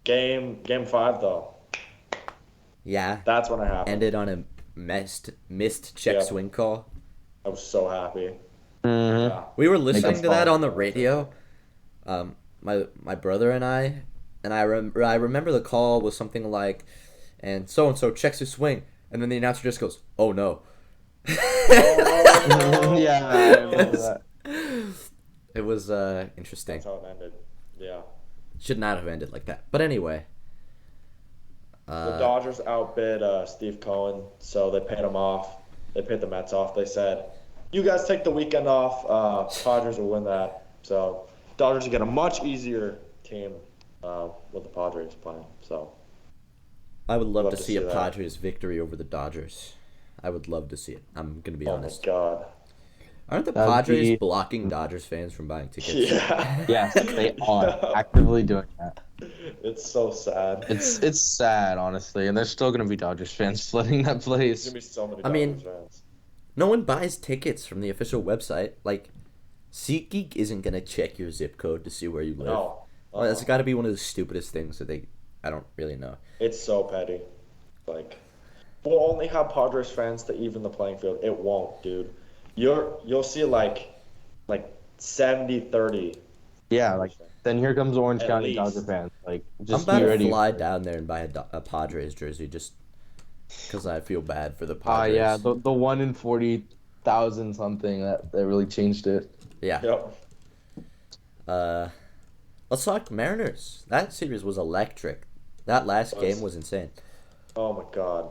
Game five though. Yeah, That's when it happened. ended on a missed check Yep. swing call. I was so happy. Mm-hmm. Yeah. We were Like listening that's to that all. on the radio. My brother and I remember the call was something like, and so checks his swing, and then the announcer just goes, "Oh no." Oh Yeah, no! I remember that. It was interesting. That's how it ended. Yeah. Should not have ended like that. But anyway, The uh, Dodgers outbid Steve Cohen, so they paid him off. They paid the Mets off. They said, "You guys take the weekend off. Padres will win that." So Dodgers get a much easier team with the Padres playing. So I would love love to to see a see that. Padres victory over the Dodgers. I would love to see it. I'm gonna be Oh my honest. God. Aren't the That'd Padres be blocking Dodgers fans from buying tickets? Yeah. yes, they are Yeah. actively doing that. It's so sad. It's sad, honestly, and there's still gonna be Dodgers fans flooding that There's place. gonna be so many I Dodgers mean, fans. no one buys tickets from the official website. Like, SeatGeek isn't gonna check your zip code to see where you live. No. Well, that's Uh-uh. got to be one of the stupidest things that they. I don't really know. It's so petty. Like, we'll only have Padres fans to even the playing field. It won't, dude. You'll see like 70-30 Yeah, like Padres fans. then here comes Orange At County Dodger least. fans. Like I'm just about be to ready. fly down there and buy a Padres jersey just because I feel bad for the Yeah, Padres. the 1 in 40,000 something that really changed it. Yeah. Yep. Uh, let's talk Mariners. That series was electric. That last game was insane. Oh my God.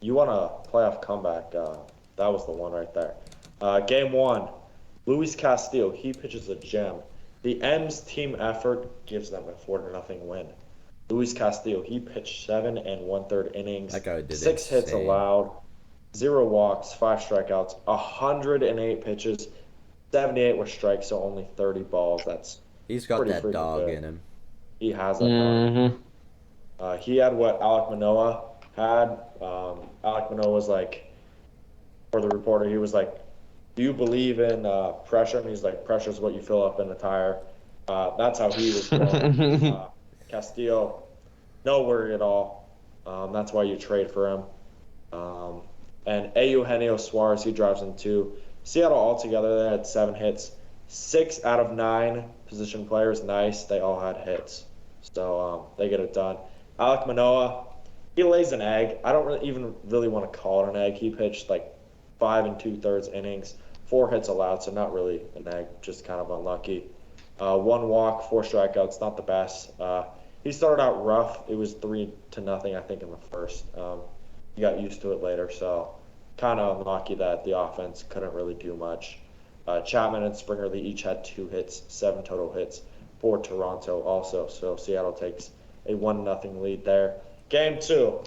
You want a playoff comeback? That was the one right there. Game one, Luis Castillo. He pitches a gem. The M's team effort gives them a 4-0 win. Luis Castillo. He pitched 7 1/3 innings, That guy did 6 hits insane. allowed, 0 walks, 5 strikeouts, 108 pitches, 78 were strikes, so only 30 balls. That's He's got pretty that freaking dog good. in him. He has that dog. Mm-hmm. He had what Alec Manoah had. Alec Manoah was like, for the reporter, he was like, "Do you believe in pressure?" And he's like, "Pressure is what you fill up in a tire." That's how he was going. Castillo, no worry at all. That's why you trade for him. And Eugenio Suarez, he drives in two. Seattle altogether, they had 7 hits. 6 out of 9 position players, nice. They all had hits. So they get it done. Alec Manoah, he lays an egg. I don't even really want to call it an egg. He pitched like 5 2/3 innings, 4 hits allowed, so not really an egg, just kind of unlucky. 1 walk, 4 strikeouts, not the best. He started out rough. It was 3-0, I think, in the first. He got used to it later, so kind of unlucky that the offense couldn't really do much. Chapman and Springer, they each had 2 hits, 7 total hits for Toronto also. So Seattle takes a 1-0 lead there. Game two,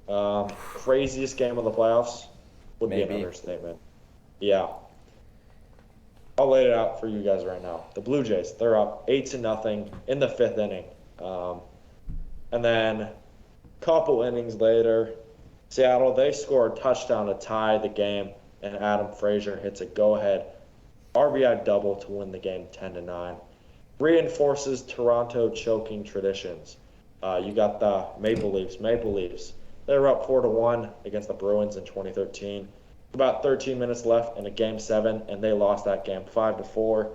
craziest game of the playoffs would be an Maybe. understatement. Yeah. I'll lay it out for you guys right now. The Blue Jays, they're up 8-0 in the 5th inning. And then a couple innings later, Seattle, they score a touchdown to tie the game, and Adam Frazier hits a go-ahead RBI double to win the game 10-9. Reinforces Toronto choking traditions. You got the Maple Leafs. Maple Leafs, they were up 4-1 against the Bruins in 2013. About 13 minutes left in a game 7, and they lost that game 5-4.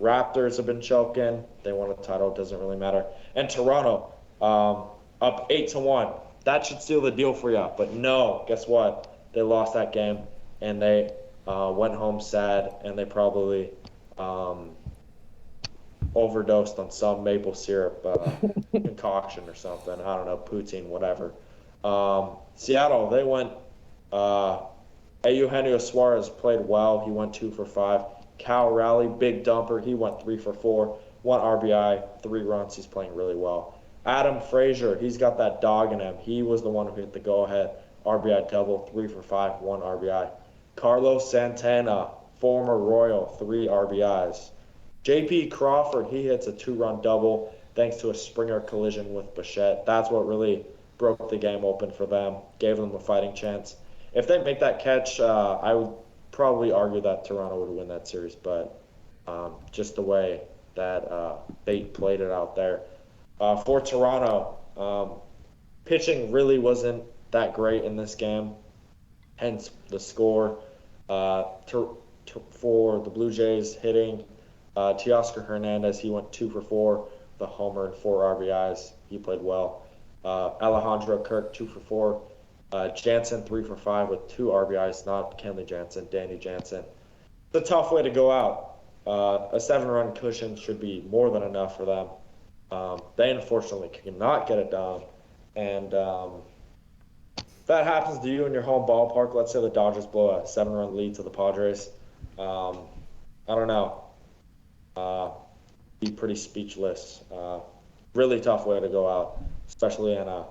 Raptors have been choking. They won a title. Doesn't really matter. And Toronto, up 8-1. That should seal the deal for you. But no, guess what? They lost that game, and they went home sad, and they probably overdosed on some maple syrup concoction or something. I don't know, poutine, whatever. Seattle, they went. Eugenio Suarez played well. He went 2 for 5. Cal Raleigh, big dumper. He went 3 for 4. 1 RBI, 3 runs. He's playing really well. Adam Frazier, he's got that dog in him. He was the one who hit the go-ahead RBI double, 3 for 5, 1 RBI. Carlos Santana, former Royal, 3 RBIs. J.P. Crawford, he hits a 2-run double thanks to a Springer collision with Bichette. That's what really broke the game open for them, gave them a fighting chance. If they make that catch, I would probably argue that Toronto would win that series, but just the way that they played it out there. For Toronto, pitching really wasn't that great in this game, hence the score. For the Blue Jays, hitting Teoscar Hernandez, he went 2 for 4, the homer and 4 RBIs. He played well. Alejandro Kirk, 2 for 4. Jansen, 3 for 5 with 2 RBIs, not Kenley Jansen, Danny Jansen. It's a tough way to go out. A 7-run cushion should be more than enough for them. They unfortunately cannot get it done. And if that happens to you in your home ballpark, let's say the Dodgers blow a 7-run lead to the Padres, I don't know. Be pretty speechless. Really tough way to go out, especially in a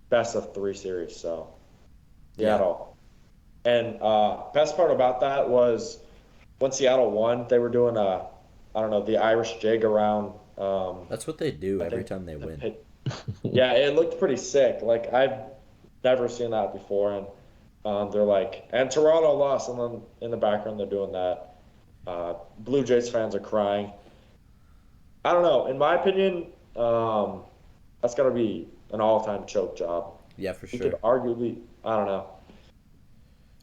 best-of-3 series. So, Seattle. Yeah. And best part about that was when Seattle won, they were doing the Irish jig around. That's what they do every time they win. Yeah, it looked pretty sick. Like, I've never seen that before. And they're like, and Toronto lost. And then in the background, they're doing that. Blue Jays fans are crying. I don't know. In my opinion, that's got to be an all-time choke job. Yeah, for sure. You could arguably, I don't know.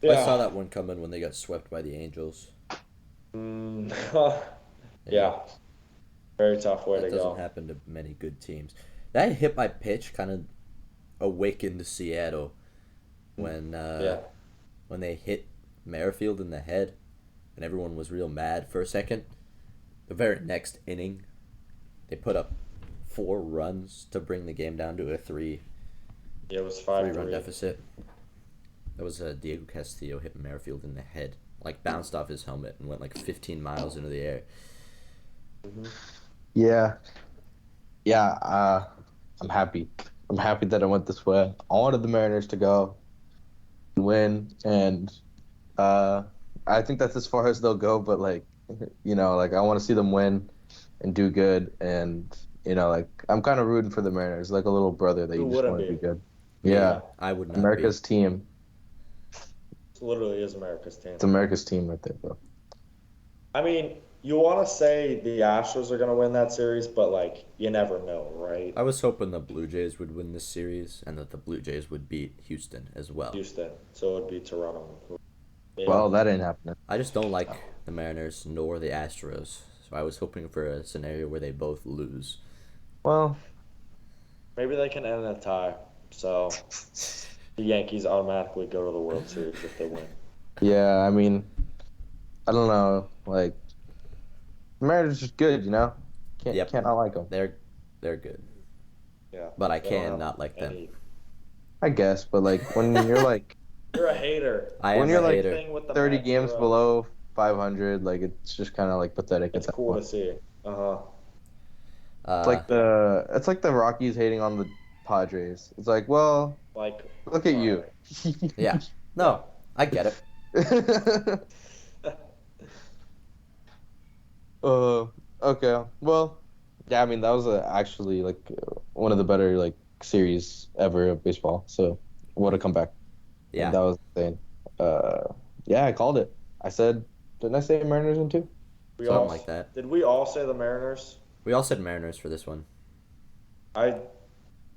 Yeah. I saw that one coming when they got swept by the Angels. Yeah. Very tough way to go. That doesn't happen to many good teams. That hit by pitch kind of awakened Seattle when they hit Merrifield in the head, and everyone was real mad for a second. The very next inning, they put up 4 runs to bring the game down to a 3. Yeah, it was 5-3. 3-run deficit. That was Diego Castillo hit Merrifield in the head, like bounced off his helmet and went like 15 miles into the air. Mm-hmm. Yeah. I'm happy. I'm happy that it went this way. I wanted the Mariners to go and win, and I think that's as far as they'll go. But I want to see them win and do good, and I'm kind of rooting for the Mariners, like a little brother that you just want to be good. Yeah, I would not. America's team. It literally is America's team. It's America's team right there, bro. I mean, you want to say the Astros are going to win that series, but, you never know, right? I was hoping the Blue Jays would win this series and that the Blue Jays would beat Houston as well. So it would be Toronto. Yeah. Well, that ain't happening. I just don't like the Mariners nor the Astros, so I was hoping for a scenario where they both lose. Well, maybe they can end in a tie, so the Yankees automatically go to the World Series if they win. Yeah, I mean, I don't know, the Mariners are just good, Can't not like them. They're good. Yeah. But I can not like them. I guess, but when you're you're a hater. When you're hater. 30 games below 500, it's just kind of pathetic. It's cool to see. It's like the Rockies hating on the Padres. It's look at you. Yeah. No, I get it. Okay. Well, yeah, I mean, that was actually one of the better series ever of baseball. So, what a comeback. Yeah. And that was insane. Yeah, I called it. Didn't I say Mariners in 2? Something like that. Did we all say the Mariners? We all said Mariners for this one. 2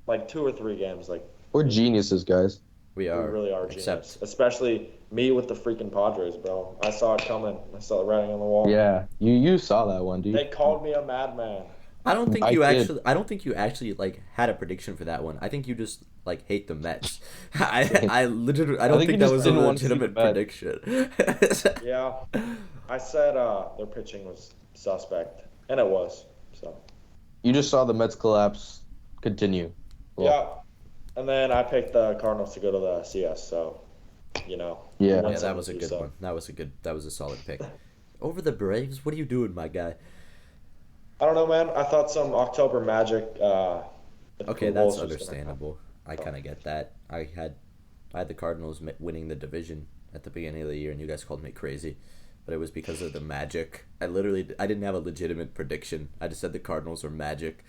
or 3 games, We're geniuses, guys. We are. We really are geniuses. Especially me with the freaking Padres, bro. I saw it coming. I saw it writing on the wall. Yeah, you saw that one, dude. They called me a madman. I don't think you actually had a prediction for that one. I think you just hate the Mets. I literally don't think that was a legitimate prediction. Yeah. I said their pitching was suspect, and it was. So. You just saw the Mets collapse continue. Cool. Yeah. And then I picked the Cardinals to go to the CS, so Yeah. Yeah, that was a good one. That was a solid pick. Over the Braves? What are you doing, my guy? I don't know, man. I thought some October magic with Okay, that's Pujols was gonna happen. understandable. I kind of get that. I had the Cardinals winning the division at the beginning of the year, and you guys called me crazy, but it was because of the magic. I didn't have a legitimate prediction. I just said the Cardinals were magic.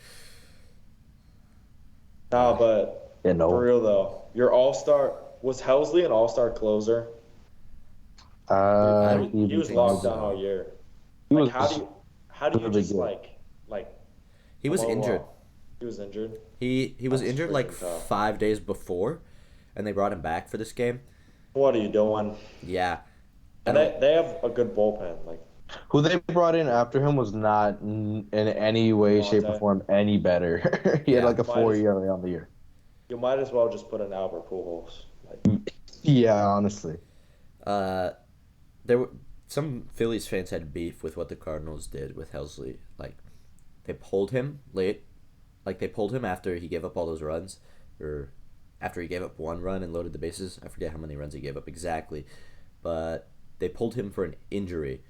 No, Uh, but You for know. real though, your All Star was Helsley an All Star closer? I don't He was think locked down Maybe. all so. year. He Like was how do you really just good. like He come was on? injured. Well, he was injured. He was That's injured like freaking tough. 5 days before, and they brought him back for this game. What are you doing? Yeah, I And don't. they have a good bullpen, like Who they brought in after him was not in any way, shape, or Devontae. form any better. He had Yeah, like a 4 ERA on the year. You might as well just put in Albert Pujols. Like Yeah, honestly. uh, there were some Phillies fans had beef with what the Cardinals did with Helsley. Like they pulled him late. Like they pulled him after he gave up all those runs, or after he gave up one run and loaded the bases. I forget how many runs he gave up exactly, but they pulled him for an injury.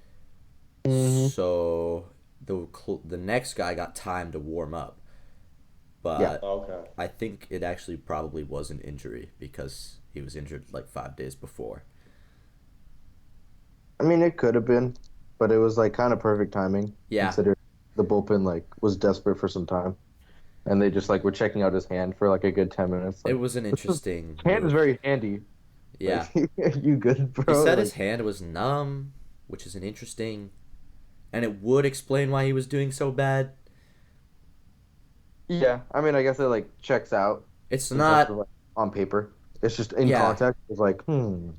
Hmm. So the next guy got time to warm up, Yeah. but okay. I think it actually probably was an injury because he was injured like 5 days before. I mean, it could have been, but it was like kind of perfect timing Yeah, considering the bullpen like was desperate for some time, and they just like were checking out his hand for like a good 10 minutes. it Like was an this is, interesting hand is move. very handy. Yeah, Like you good, he bro? said his Like hand was numb, which is an interesting, and it would explain why he was doing so bad. yeah. I mean, I guess it like checks out It's in terms of not, like on paper. It's just in yeah, context. It's like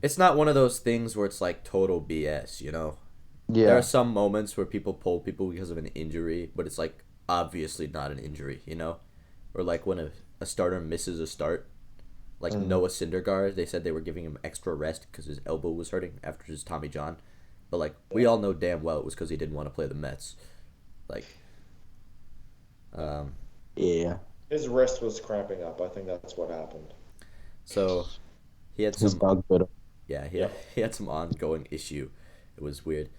it's not one of those things where it's like total BS, you know? There are yeah. some moments where people pull people because of an injury, but it's like obviously not an injury, you know? Or like when a starter misses a start, like Mhm. Noah Syndergaard, they said they were giving him extra rest because his elbow was hurting after his Tommy John. But like we Yeah. all know damn well it was because he didn't want to play the Mets. Like, um, Yeah. His wrist was cramping up. I think that's what happened. so he had His some, dog bit him. yeah, Yep. he had some ongoing issue. It was weird.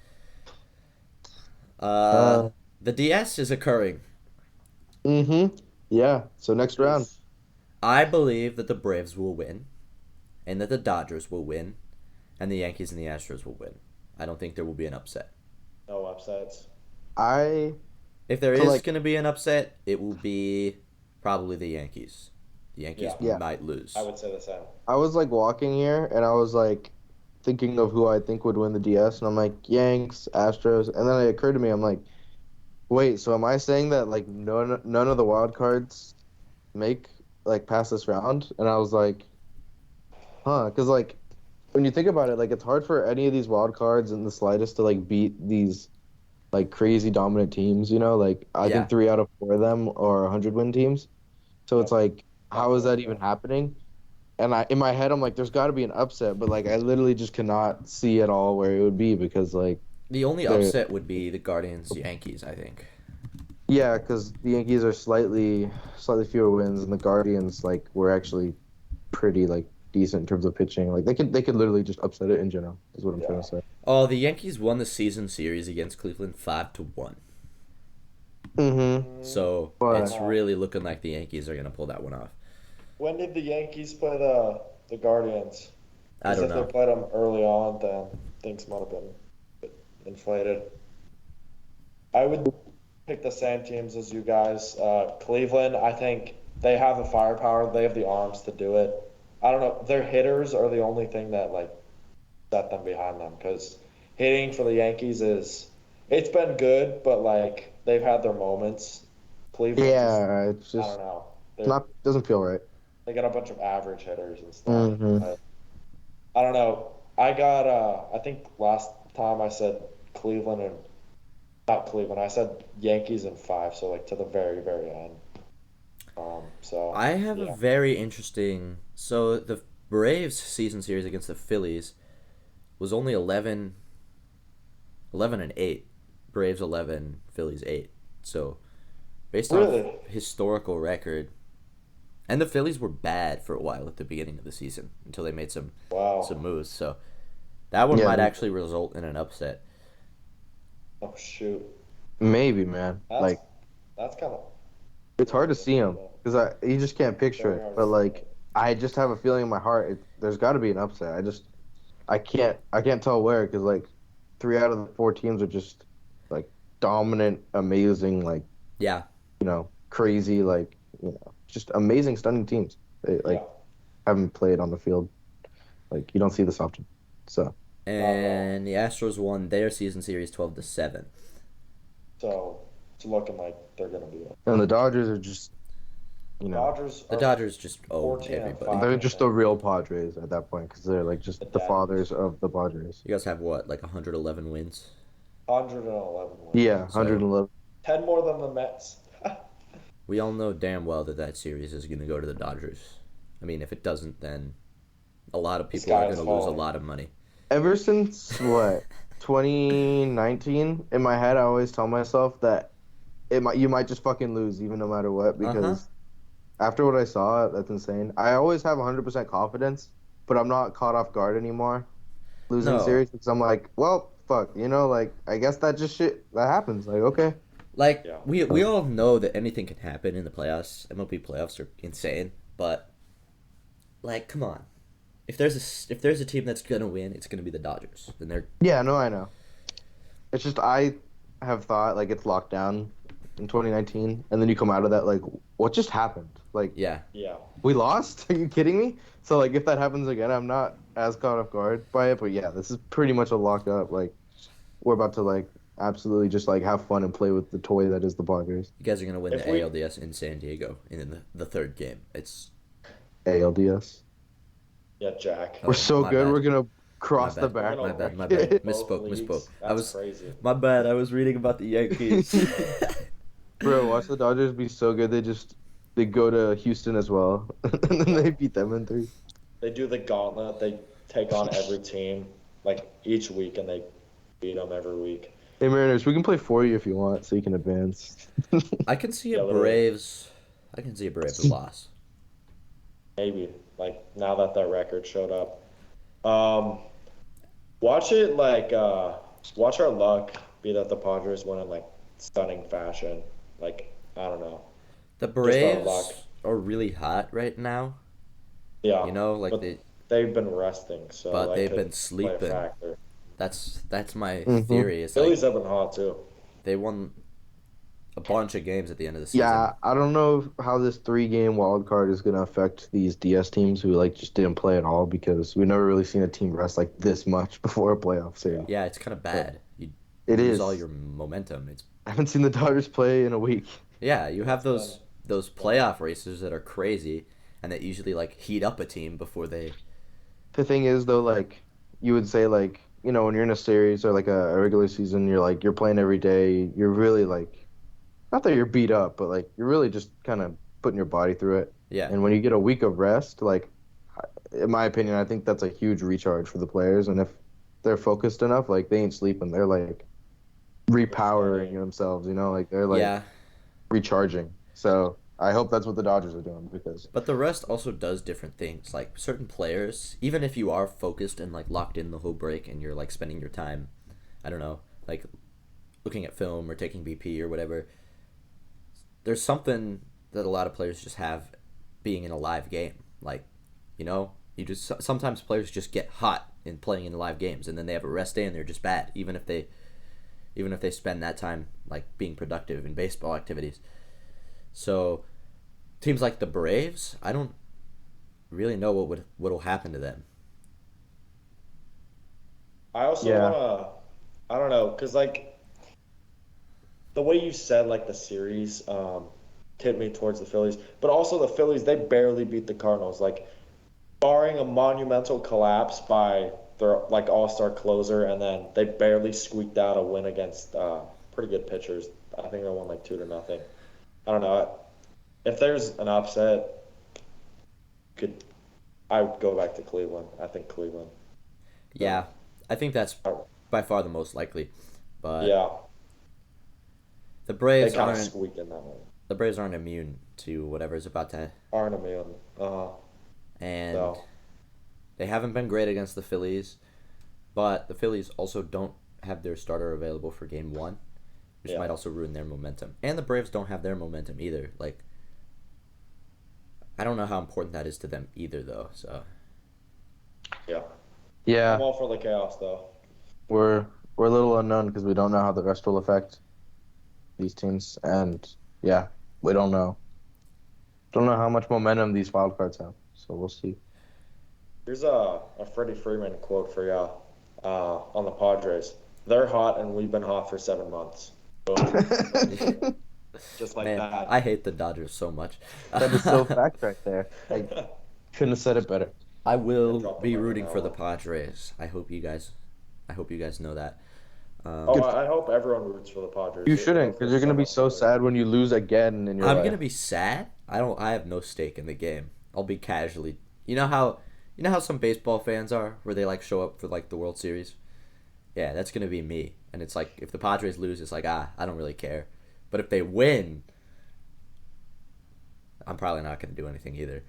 Uh, Uh. the DS is occurring. Mm-hmm. Yeah. So next round. Is I believe that the Braves will win, and that the Dodgers will win, and the Yankees and the Astros will win. I don't think there will be an upset. no upsets. I If there so is like going to be an upset, it will be probably the Yankees. The Yankees Yeah, yeah. might I lose. would say the same. I was like walking here and I was like thinking of who I think would win the DS and I'm like Yanks, Astros, and then it occurred to me I'm like, wait, so am I saying that like none of the wild cards make like past this round? And I was like, huh, because like when you think about it, like it's hard for any of these wild cards in the slightest to like beat these like crazy dominant teams, you know? Like I Yeah. think 3 out of 4 of them are 100-win teams. So it's Yep. like, how is Definitely that even true. happening? And I in my head I'm like, there's got to be an upset, but like I literally just cannot see at all where it would be because like The only they're upset would be the Guardians Yankees, I think. yeah, because the Yankees are slightly fewer wins, and the Guardians like were actually pretty like decent in terms of pitching. Like they could literally just upset it in general, is what I'm trying Yeah. to say. Oh, the Yankees won the season series against Cleveland 5-1. Mm-hmm. So But it's Uh, really looking like the Yankees are going to pull that one off. when did the Yankees play the Guardians? I Because don't if they know. played them early on, then things might have been inflated. I would pick the same teams as you guys. Cleveland, I think they have the firepower. They have the arms to do it. I don't know. Their hitters are the only thing that like set them behind them because hitting for the Yankees is it's been good, but like they've had their moments. Cleveland just yeah, it's I don't just know. not doesn't feel right. They got a bunch of average hitters and stuff. Mm-hmm. I don't know. I think last time I said Cleveland and not Cleveland. I said Yankees in five, so like to the very, very end. So I have a yeah. very interesting. So the Braves season series against the Phillies was only 11-8. Braves 11, Phillies 8. So based off Really? historical record, and the Phillies were bad for a while at the beginning of the season until they made some Wow. moves. So that one Yeah, might actually result in an upset. Oh shoot. maybe man. That's Like That's kind of It's hard to see him but because you just can't picture very it. hard to But see. like, I just have a feeling in my heart there's got to be an upset. I can't tell where because like 3 out of the 4 teams are just like dominant, amazing, like Yeah, crazy, like just amazing, stunning teams. They Yeah, like haven't played on the field. Like you don't see this often. So not at all. and the Astros won their season series 12-7. So it's looking like they're gonna be it. and the Dodgers are just Dodgers The are Dodgers just own 14 and everybody. 5, they're I just the think. real Padres at that point because they're like just The the Daddies. fathers of the Padres. You guys have what, like 111 wins? 111 Yeah, wins. 111. 10 more than the Mets. We all know damn well that series is going to go to the Dodgers. I mean, if it doesn't, then a lot of The people are sky going is to lose a falling. lot of money. Ever since what 2019, in my head, I always tell myself that you might just fucking lose even no matter what Uh huh. because after what I saw, that's insane. I always have 100% confidence, but I'm not caught off guard anymore losing No, series because I'm like, well, fuck, like I guess that just shit that happens. Like, okay. like Yeah. we all know that anything can happen in the playoffs. MLB playoffs are insane, but like, come on. If there's a team that's gonna win, it's gonna be the Dodgers. And they're Yeah, no, I know. It's just I have thought like it's locked down in 2019, and then you come out of that like, what just happened? Like, yeah. Yeah. we lost? Are you kidding me? So like, if that happens again, I'm not as caught off guard by it. But yeah, this is pretty much a lock up. Like, we're about to like absolutely just like have fun and play with the toy that is the Padres. You guys are gonna win If the we, ALDS in San Diego in the third game. It's ALDS. yeah, Jack. We're oh so my good. bad. We're gonna My cross the bad. We're back. gonna My wreck bad. My you in bad. both Misspoke. leagues. I That's was crazy. my bad. I was reading about the Yankees. Bro, watch the Dodgers be so good. They go to Houston as well, and then Yeah. they beat them in three. They do the gauntlet. They take on every team like each week, and they beat them every week. Hey Mariners, we can play for you if you want, so you can advance. I can see a Yeah, literally. Braves. I can see a Braves loss. Maybe like now that that record showed up. Um, watch it like watch our luck be that the Padres win in like stunning fashion. Like I don't know, The just our luck. Braves are really hot right now. Yeah, Like but they've been resting, so but that they've could been play a sleeping. factor. That's my hmm theory. It's like Phillies have been hot too. they won a bunch of games at the end of the season. Yeah, I don't know how this 3 game wild card is gonna affect these DS teams who like just didn't play at all because we've never really seen a team rest like this much before a playoff Yeah, series. Yeah, it's kind of But bad. You it lose all is. your momentum. It's I haven't seen the Dodgers play in a week. yeah, you have it's been those playoff races that are crazy and that usually like heat up a team before they The thing is though, like you would say like, when you're in a series or like a regular season, you're playing every day, you're really like not that you're beat up, but like you're really just kind of putting your body through it. yeah. And when you get a week of rest, like in my opinion, I think that's a huge recharge for the players. And if they're focused enough, like they ain't sleeping, they're like repowering studying. themselves, like they're like Yeah, recharging. So I hope that's what the Dodgers are doing because but the rest also does different things. Like certain players, even if you are focused and like locked in the whole break and you're like spending your time, I don't know, like looking at film or taking BP or whatever, there's something that a lot of players just have being in a live game. Like, you just sometimes players just get hot in playing in live games and then they have a rest day and they're just bad even if they spend that time like being productive in baseball activities. So, teams like the Braves, I don't really know what'll happen to them. I also yeah, wanna, I don't know, cause like the way you said like the series tipped me towards the Phillies, but also the Phillies they barely beat the Cardinals. Like barring a monumental collapse by their like all-star closer, and then they barely squeaked out a win against pretty good pitchers. I think they won like 2-0. I don't know. If there's an upset, could I would go back to Cleveland? I think Cleveland. Yeah, So, I think that's by far the most likely. But yeah, the they Braves kind of aren't squeaked in that one. the Braves aren't immune to whatever's about to Aren't a million. and So they haven't been great against the Phillies, but the Phillies also don't have their starter available for game 1. which Yeah. might also ruin their momentum. And the Braves don't have their momentum either. Like, I don't know how important that is to them either, though. So Yeah. I'm Yeah, all for the chaos, though. we're we're a little unknown because we don't know how the rest will affect these teams, and yeah, we don't know how much momentum these wild cards have. So we'll see. Here's a Freddie Freeman quote for you on the Padres. They're hot, and we've been hot for 7 months. Boom. Just like man, that. I hate the Dodgers so much. That is so fact right there. I couldn't have said it better. I will Drop the be mic on rooting that for the one. Padres. I hope you guys know that. Oh, I hope everyone roots for the Padres. You It shouldn't, feels because you're gonna so be much so better. sad when you lose again in your I'm life. gonna be sad. I have no stake in the game. I'll be casually. You know how some baseball fans are, where they like show up for like the World Series. Yeah, that's gonna be me. And it's like if the Padres lose, it's like I don't really care. But if they win, I'm probably not gonna do anything either.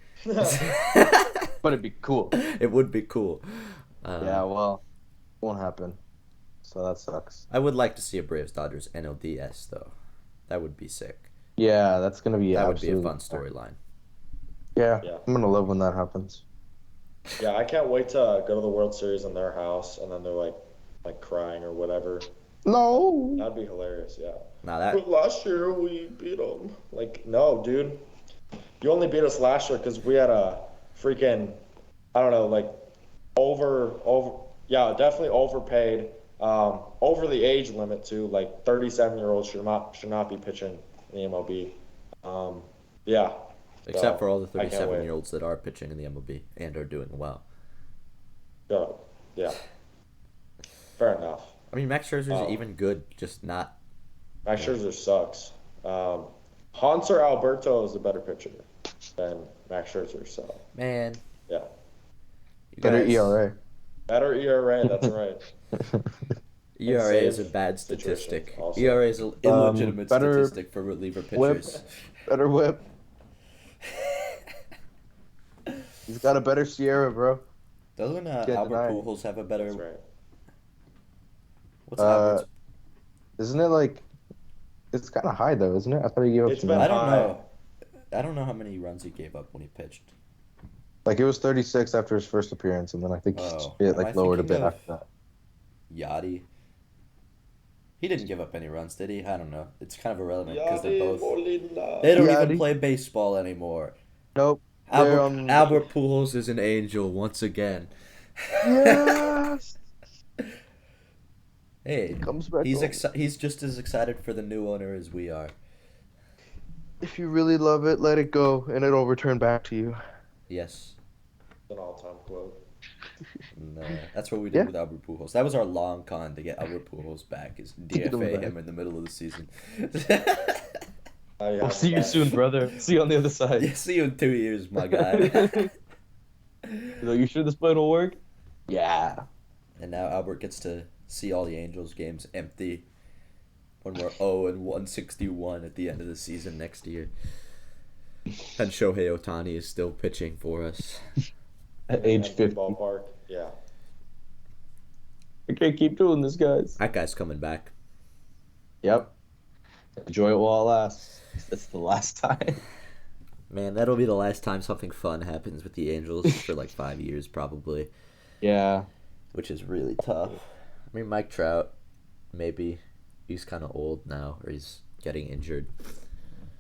But it'd be cool. It would be cool. Yeah, well, won't happen. So that sucks. I would like to see a Braves Dodgers NLDS though. That would be sick. Yeah, that's gonna be That would be a absolutely fun storyline. Yeah, Yeah. I'm gonna love when that happens. Yeah, I can't wait to go to the World Series in their house, and then they're like crying or whatever. No. That'd be hilarious. Yeah. Now that But last year we beat them. Like, no, dude. You only beat us last year because we had a freaking, I don't know, like yeah, definitely overpaid, over the age limit too. Like 37-year-olds should not be pitching in the MLB. Yeah. except for all the I can't wait. 37-year-olds that are pitching in the MLB and are doing well. Shut up. Yeah. Fair enough. I mean, Max Scherzer's Oh. even good, just not. Max Scherzer sucks. Hanser Alberto is a better pitcher than Max Scherzer. So Man, yeah, you Better guys, ERA. better ERA. That's right. ERA is a save bad situations statistic. also. ERA is an illegitimate better statistic for reliever Whip. pitchers. Better whip. He's got a better Sierra, bro. Doesn't Can't Albert deny it. Pujols have a better? That's right. What's Uh, Albert's? Isn't it like it's kind of high though, isn't it? I thought he gave up It's some been I runs. don't high. know. I don't know how many runs he gave up when he pitched. Like it was 36 after his first appearance, and then I think Oh, it am like I lowered a thinking bit of- after that. Yachty. He didn't give up any runs, did he? I don't know. It's kind of irrelevant because they're both. Molina. They don't Yachty. even play baseball anymore. Nope. They're Albert Pujols is an angel once again. Yes. Hey, Comes back he's home. he's just as excited for the new owner as we are. If you really love it, let it go, and it'll return back to you. Yes. An all-time quote. And, that's what we did Yeah. with Albert Pujols. That was our long con to get Albert Pujols back, is get him DFA back. him in the middle of the season. Now you I'll have see him you back. soon, brother. See you on the other side. Yeah, see you in 2 years, my guy. So you sure this plan will work? Yeah. And now Albert gets to see all the Angels games empty when we're 0-161 at the end of the season next year. And Shohei Ohtani is still pitching for us. At age Empty 50. Ballpark. Yeah. I can't keep doing this, guys. That guy's coming back. Yep. Enjoy it while it lasts. It's the last time. Man, that'll be the last time something fun happens with the Angels for like 5 years, probably, Yeah. which is really tough. I mean, Mike Trout, maybe. He's kind of old now, or he's getting injured.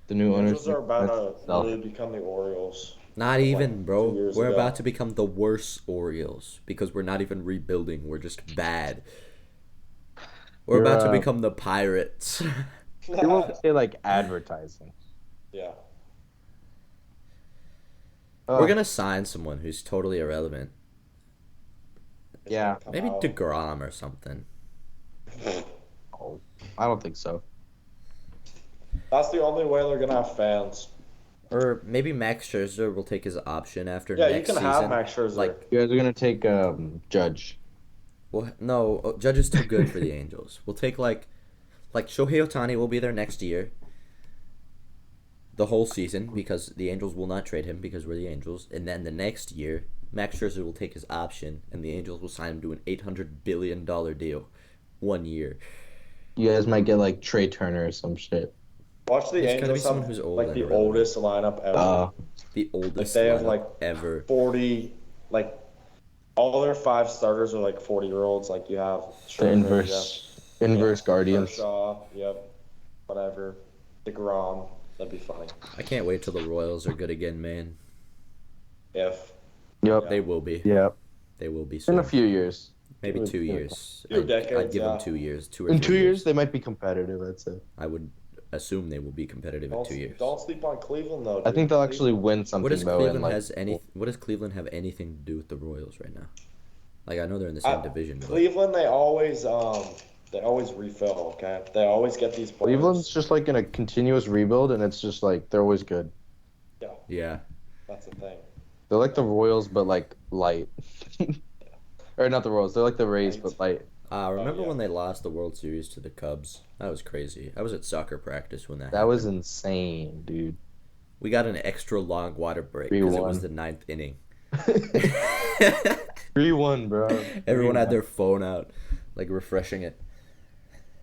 The new owners. Angels are about to No. really become the Orioles. Not even, bro. 2 years We're ago. about to become the worst Orioles because we're not even rebuilding. We're just bad. We're You're, about to become the Pirates. They won't say like advertising. Yeah. We're going to sign someone who's totally irrelevant. It's Yeah. gonna come Maybe out. DeGrom or something. Oh, I don't think so. That's the only way they're gonna have fans. Or maybe Max Scherzer will take his option after Yeah, you next can season. have Max Scherzer. Like, You guys are gonna take Judge. well, no, Judge is too good for the Angels. We'll take like Shohei Ohtani will be there next year. The whole season, because the Angels will not trade him because we're the Angels. And then the next year, Max Scherzer will take his option, and the Angels will sign him to an $800 billion deal, 1 year. You guys might get like Trey Turner or some shit. Watch the It's gotta be Angels someone have who's old like and the irrelevant. oldest lineup ever. Uh, The Like oldest they have lineup like ever. 40, like all their 5 starters are like 40-year-olds. Like you have the Scherzer, you have yeah, inverse Guardians. Kershaw, yep, whatever, DeGrom. That'd be funny I can't wait till the Royals are good again, man. if Yep. yeah, They will be. Yep. They will be In a soon. few years. Maybe Give two it- years. few I'd decades, give them yeah. 2 years, 2 or In 3 2 years, years. they might be competitive, I'd say. I would assume they will be competitive in 2 years. Don't sleep on Cleveland though, I dude. think they'll actually Cleveland. win something though. And like, What does Cleveland have anything to do with the Royals right now? Like I know they're in the same I, division, but Cleveland, they always refill. Okay, they always get these Cleveland's players. just like in a continuous rebuild, and it's just like they're always good. Yeah, yeah. that's the thing. They're like the Royals, but like light. Or not the Royals. They're like the Rays, Right. but light. Remember yeah. when they lost the World Series to the Cubs? That was crazy. I was at soccer practice when that That was happened. insane, dude. We got an extra long water break Three because it was one. the ninth inning. 3-1, bro. Everyone had 3-1. their phone out, like refreshing it.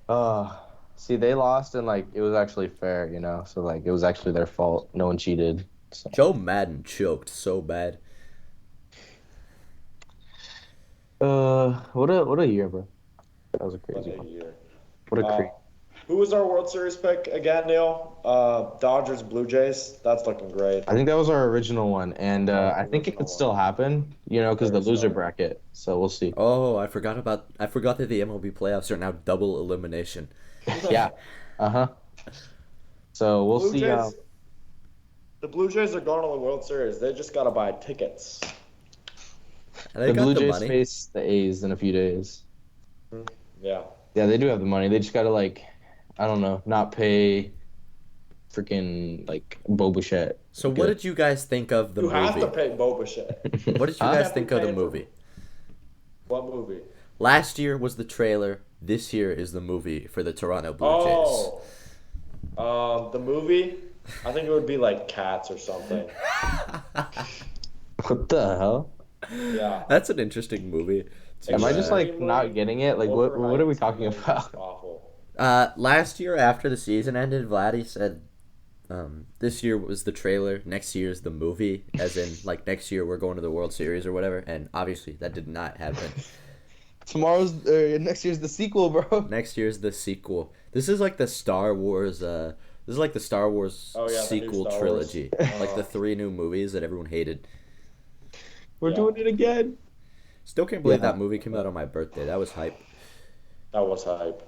Uh, see, they lost, and like it was actually fair, you know. So like it was actually their fault. No one cheated. So. Joe Madden choked so bad. What a year, bro. That was a What crazy a one. year. What a Uh, crazy. who was our World Series pick again, Neil? Dodgers, Blue Jays. That's looking great. I think that was our original one, and I think it Original could one. still happen, you know, because the Very loser so. bracket. So we'll see. Oh, I forgot that the MLB playoffs are now double elimination. Yeah. Uh-huh. So we'll Blue see. Jays. The Blue Jays are going to the World Series. They just gotta buy tickets. They The got Blue the Jays money. face the A's in a few days. Yeah. Yeah, they do have the money. They just gotta like, I don't know, not pay freaking like Bo Bichette. So what Good. did you guys think of the You have to movie? pay Bo Bichette. What did you Huh? guys Can't be think of the paying for- movie? What movie? Last year was the trailer. This year is the movie for the Toronto Blue Jays. Oh, the movie. I think it would be like Cats or something. What the hell? Yeah. That's an interesting movie. Am I just like Extremely not getting it? Like what are we overhyped talking and about? Awful. Last year after the season ended, Vladdy said, this year was the trailer. Next year is the movie. As in, like next year we're going to the World Series or whatever. And obviously that did not happen. Next year's the sequel, bro. Next year's the sequel. This is like the Star Wars. This is like the Star Wars Oh, yeah, the new sequel Star Wars. trilogy. Like the 3 new movies that everyone hated. We're Yeah. doing it again. Still can't believe Yeah. that movie came out on my birthday. That was hype. That was hype.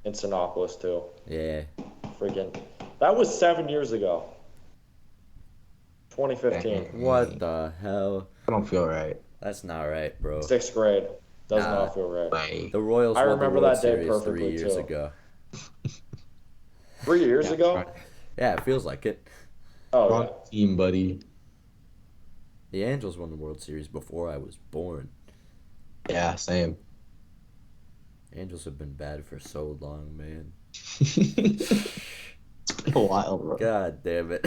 In Sinopoulos too. Yeah. Freaking. That was 7 years ago. 2015. What the hell? I don't feel right. That's not right, bro. 6th grade. Does Nah. not feel right. Way. The Royals I won the remember World that day Series 3 perfectly, years too. ago. 3 years ago? Yeah, it feels like it. Oh, Wrong yeah. team, buddy. The Angels won the World Series before I was born. Yeah, same. Angels have been bad for so long, man. It's been a while, bro. God damn it.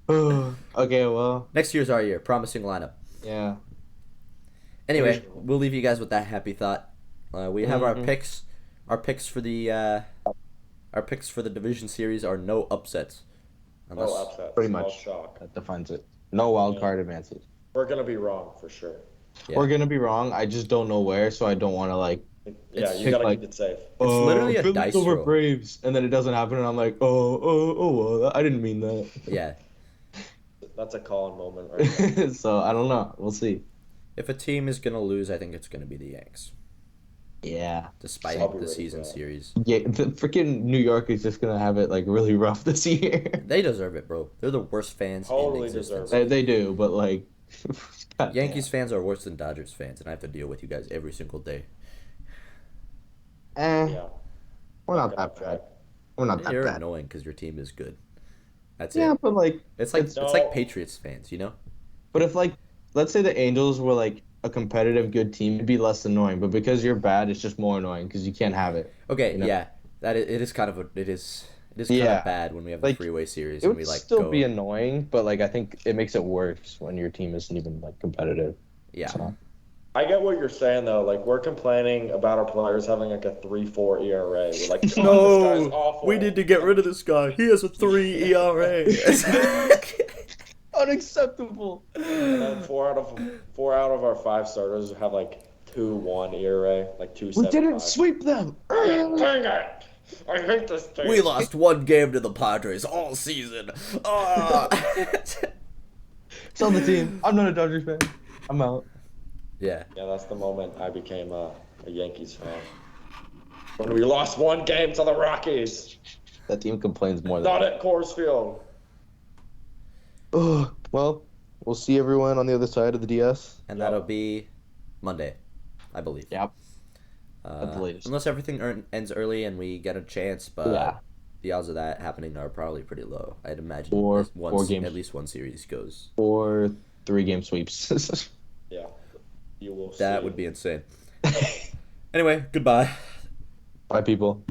Okay, well, Next year's our year. Promising lineup. yeah. Anyway, we'll leave you guys with that happy thought. We have our Mhm. picks. Our picks for the division series are no upsets. Unless No upsets. Pretty No much. shock. That defines it. No wild card advances. We're going to be wrong for sure. Yeah. We're gonna be wrong. I just don't know where, so I don't want to like. Yeah, It's you got to like- keep it safe. It's literally a Phillies dice over roll. Braves, and then it doesn't happen, and I'm like, well, I didn't mean that. Yeah. That's a Colin moment right there. So I don't know. We'll see. If a team is gonna lose, I think it's gonna be the Yanks, Yeah. despite I'll be the ready season for that. series. Yeah, the freaking New York is just gonna have it like really rough this year. They deserve it, bro. They're the worst fans in Totally existence. deserve They do, but like, God Yankees fans are worse than Dodgers fans, and I have to deal with you guys every single day. damn. Yeah. We're not that bad. We're not that You're bad. annoying because your team is good. That's Yeah, it. but like, It's like it's- it's like Patriots fans, you know? but if like, let's say the Angels were like a competitive good team, it'd be less annoying. But because you're bad, it's just more annoying because you can't have it. Okay, You know? yeah, it is kind of it is kind Yeah. of bad when we have the Like, freeway series It and would we like still go. be annoying, but like I think it makes it worse when your team isn't even like competitive. Yeah, So, I get what you're saying though. Like we're complaining about our players having like a 3.4 ERA. We're like, God, this guy's awful. we need to get rid of this guy. He has a 3 ERA. Unacceptable. And then four out of our 5 starters have like 2.1 ERA, like 2.75. We didn't sweep them. Dang it! I hate this thing. We lost one game to the Padres all season. Sell the team. I'm not a Dodgers fan. I'm out. Yeah. Yeah, that's the moment I became a Yankees fan. When we lost one game to the Rockies. That team complains more than Not at Coors Field. Well, we'll see everyone on the other side of the DS. And that'll be Monday, I believe. Yep. At the latest. Unless everything ends early and we get a chance, but Yeah. the odds of that happening are probably pretty low. I'd imagine Four games. at least one series goes. Or 3-game sweeps. Yeah. You will see. That would be insane. Anyway, goodbye. Bye, people.